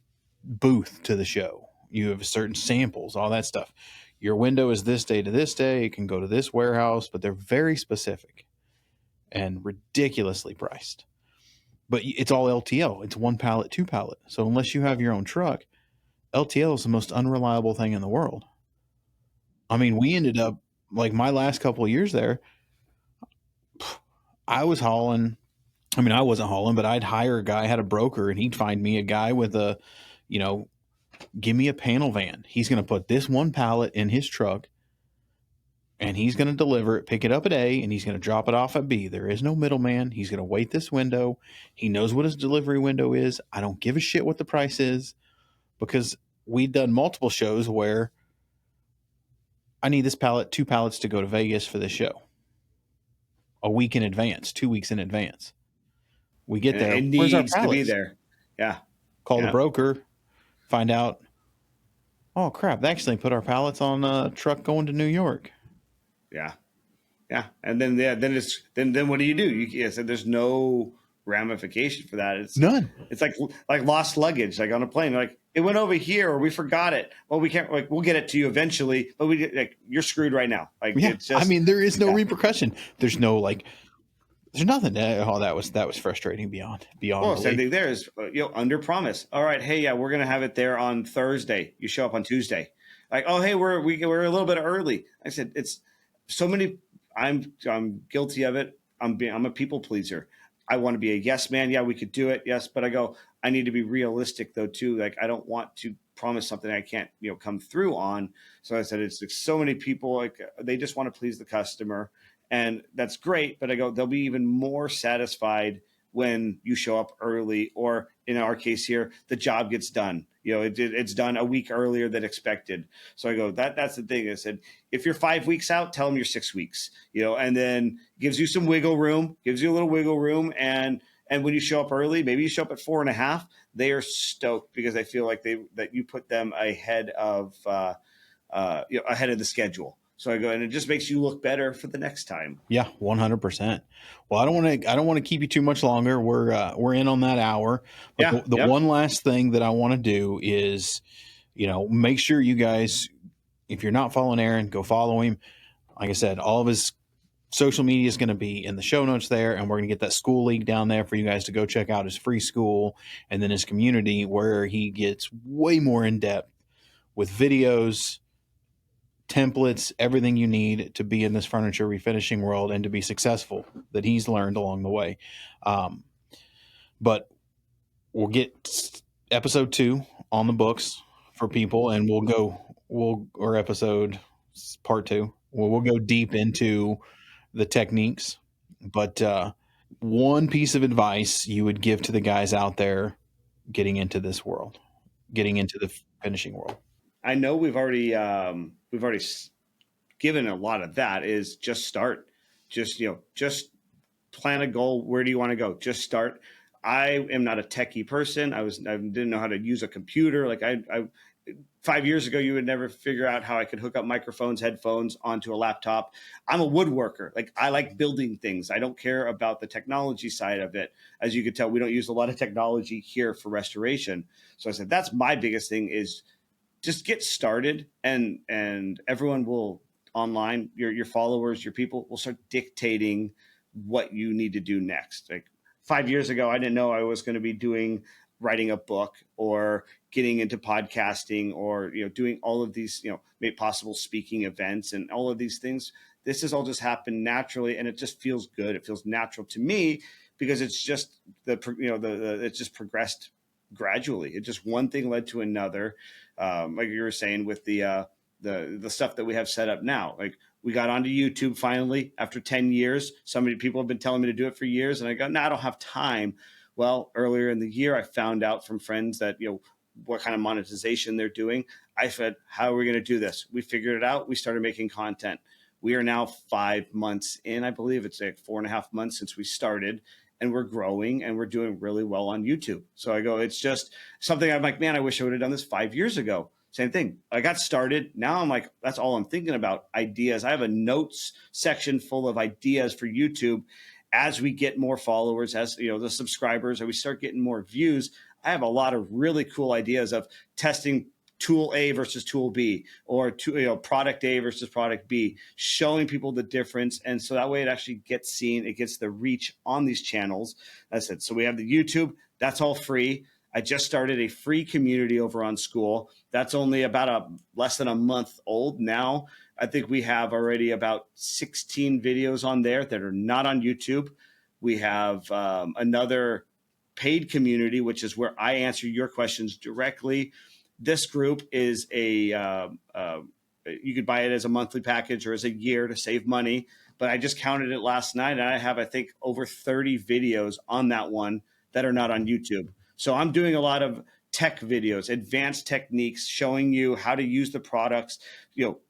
B: booth to the show, you have certain samples, all that stuff. Your window is this day to this day. It can go to this warehouse, but they're very specific and ridiculously priced. But it's all LTL. It's one pallet, two pallet. So unless you have your own truck, LTL is the most unreliable thing in the world. I mean, we ended up, like, my last couple of years there, I was hauling. I mean, I wasn't hauling, but I'd hire a guy, I had a broker, and he'd find me a guy with a, give me a panel van. He's going to put this one pallet in his truck and he's going to deliver it, pick it up at A, and he's going to drop it off at B. There is no middleman. He's going to wait this window. He knows what his delivery window is. I don't give a shit what the price is, because we've done multiple shows where I need this pallet, 2 pallets to go to Vegas for this show. A week in advance, 2 weeks in advance. We get there.
C: It
B: Where's our
C: needs to
B: pallets?
C: be there. Yeah.
B: Call the broker, find out, oh crap, they actually put our pallets on a truck going to New York.
C: Yeah. Yeah. And then then what do? There's no ramification for that. It's
B: none.
C: It's like lost luggage, like on a plane. Like, it went over here or we forgot it. Well, we can't, like, we'll get it to you eventually, but you're screwed right now. Like, it's just,
B: there is no repercussion. There's no, there's nothing. Oh, that was frustrating beyond.
C: Well, same thing there is, under promise. All right. Hey, we're going to have it there on Thursday. You show up on Tuesday. Like, oh, hey, we're a little bit early. I said, it's so many. I'm guilty of it. I'm a people pleaser. I want to be a yes man. Yeah, we could do it. Yes. But I need to be realistic though, too. Like, I don't want to promise something I can't, come through on. So I said, it's like so many people, like, they just want to please the customer, and that's great. But they'll be even more satisfied when you show up early, or in our case here, the job gets done. It's done a week earlier than expected. So I go, that's the thing. I said, if you're 5 weeks out, tell them you're 6 weeks, and then gives you some wiggle room, gives you a little wiggle room. And when you show up early, maybe you show up at 4.5, they are stoked because they feel like that you put them ahead of, ahead of the schedule. So I go, and it just makes you look better for the next time.
B: Yeah, 100%. Well, I don't want to keep you too much longer. We're in on that hour. But the one last thing that I want to do is, make sure you guys, if you're not following Aaron, go follow him. Like I said, all of his social media is going to be in the show notes there, and we're going to get that school link down there for you guys to go check out his free school, and then his community where he gets way more in depth with videos, templates, everything you need to be in this furniture refinishing world and to be successful that he's learned along the way. But we'll get episode 2 on the books for people, and or episode part 2. We'll go deep into the techniques. But one piece of advice you would give to the guys out there getting into this world, getting into the finishing world.
C: I know we've already given a lot of that, is just start, just plan a goal. Where do you want to go? Just start. I am not a techie person. I didn't know how to use a computer. Like, 5 years ago, you would never figure out how I could hook up microphones, headphones onto a laptop. I'm a woodworker. Like, I like building things. I don't care about the technology side of it. As you can tell, we don't use a lot of technology here for restoration. So I said, that's my biggest thing, is just get started, and everyone will online, your followers, your people will start dictating what you need to do next. Like 5 years ago, I didn't know I was going to be writing a book or getting into podcasting, or, doing all of these, made possible speaking events and all of these things. This has all just happened naturally, and it just feels good. It feels natural to me, because it's just it's just progressed gradually. It just, one thing led to another. Like you were saying with the stuff that we have set up now, like we got onto YouTube finally after 10 years. People have been telling me to do it for years, and I go, no, I don't have time. Well, earlier in the year, I found out from friends that, what kind of monetization they're doing. I said, how are we going to do this? We figured it out. We started making content. We are now 5 months in. I believe it's like 4.5 months since we started, and we're growing, and we're doing really well on YouTube. So I go, it's just something I'm like, man, I wish I would have done this 5 years ago. Same thing. I got started. Now I'm like, that's all I'm thinking about, ideas. I have a notes section full of ideas for YouTube. As we get more followers, as the subscribers, and we start getting more views, I have a lot of really cool ideas of testing tool A versus tool B, or product A versus product B, showing people the difference. And so that way it actually gets seen, it gets the reach on these channels. That's it. So we have the YouTube, that's all free. I just started a free community over on School. That's only about less than a month old now. I think we have already about 16 videos on there that are not on YouTube. We have another paid community, which is where I answer your questions directly. This group is you could buy it as a monthly package or as a year to save money. But I just counted it last night, and I have, I think, over 30 videos on that one that are not on YouTube. So I'm doing a lot of tech videos, advanced techniques, showing you how to use the products,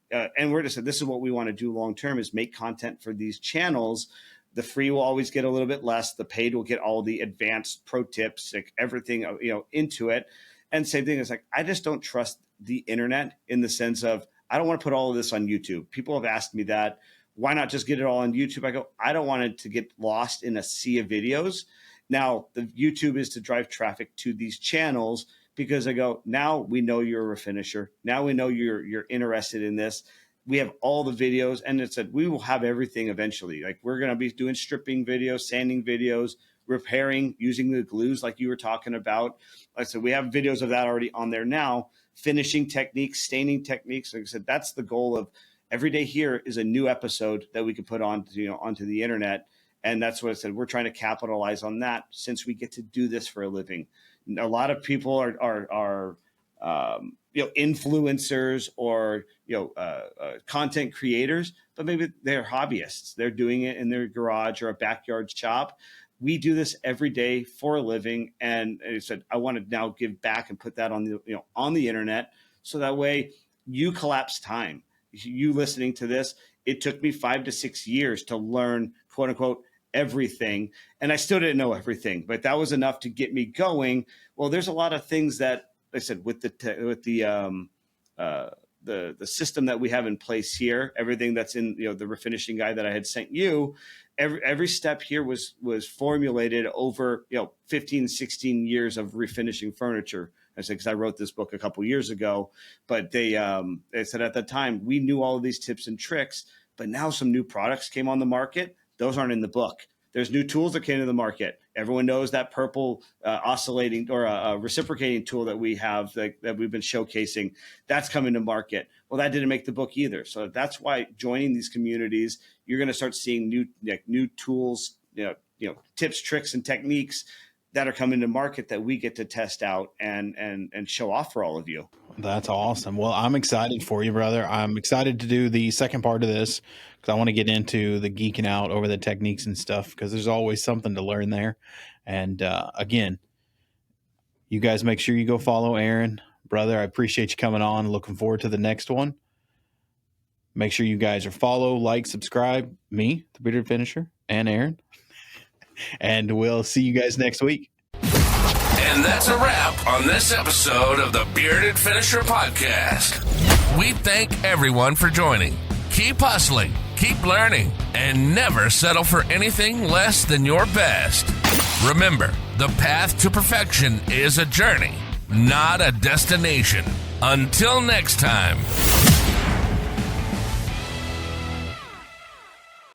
C: and we're just, this is what we want to do long term, is make content for these channels. The free will always get a little bit less. The paid will get all the advanced pro tips, like everything, into it. And same thing is, like, I just don't trust the internet, in the sense of, I don't want to put all of this on YouTube. People have asked me that. Why not just get it all on YouTube? I go, I don't want it to get lost in a sea of videos. Now, the YouTube is to drive traffic to these channels, because I go, now we know you're a refinisher. Now we know you're interested in this. We have all the videos, and it said we will have everything eventually. Like, we're going to be doing stripping videos, sanding videos, repairing, using the glues like you were talking about. Like I said, we have videos of that already on there now. Finishing techniques, staining techniques. Like I said, that's the goal of every day here, is a new episode that we can put on, onto the internet. And that's what I said. We're trying to capitalize on that, since we get to do this for a living. A lot of people are influencers, or content creators, but maybe they're hobbyists. They're doing it in their garage or a backyard shop. We do this every day for a living, and I said, I want to now give back and put that on the internet, so that way you collapse time. You listening to this, it took me 5 to 6 years to learn, quote unquote, everything. And I still didn't know everything, but that was enough to get me going. Well, there's a lot of things that, like I said, with the system that we have in place here, everything that's in, the refinishing guide that I had sent you, every step here was formulated over, 15, 16 years of refinishing furniture. I said, because I wrote this book a couple years ago, but they said at the time we knew all of these tips and tricks, but now some new products came on the market. Those aren't in the book. There's new tools that came to the market. Everyone knows that purple oscillating or reciprocating tool that we have that we've been showcasing. That's coming to market. Well, that didn't make the book either. So that's why joining these communities, you're going to start seeing new tools, tips, tricks, and techniques that are coming to market that we get to test out and show off for all of you.
B: That's awesome. Well, I'm excited for you, brother. I'm excited to do the second part of this, because I want to get into the geeking out over the techniques and stuff, because there's always something to learn there. And again, you guys make sure you go follow Aaron. Brother, I appreciate you coming on. Looking forward to the next one. Make sure you guys are follow, like, subscribe, me, the Bearded Finisher, and Aaron. And we'll see you guys next week.
A: And that's a wrap on this episode of the Bearded Finisher Podcast. We thank everyone for joining. Keep hustling, keep learning, and never settle for anything less than your best. Remember, the path to perfection is a journey, not a destination. Until next time.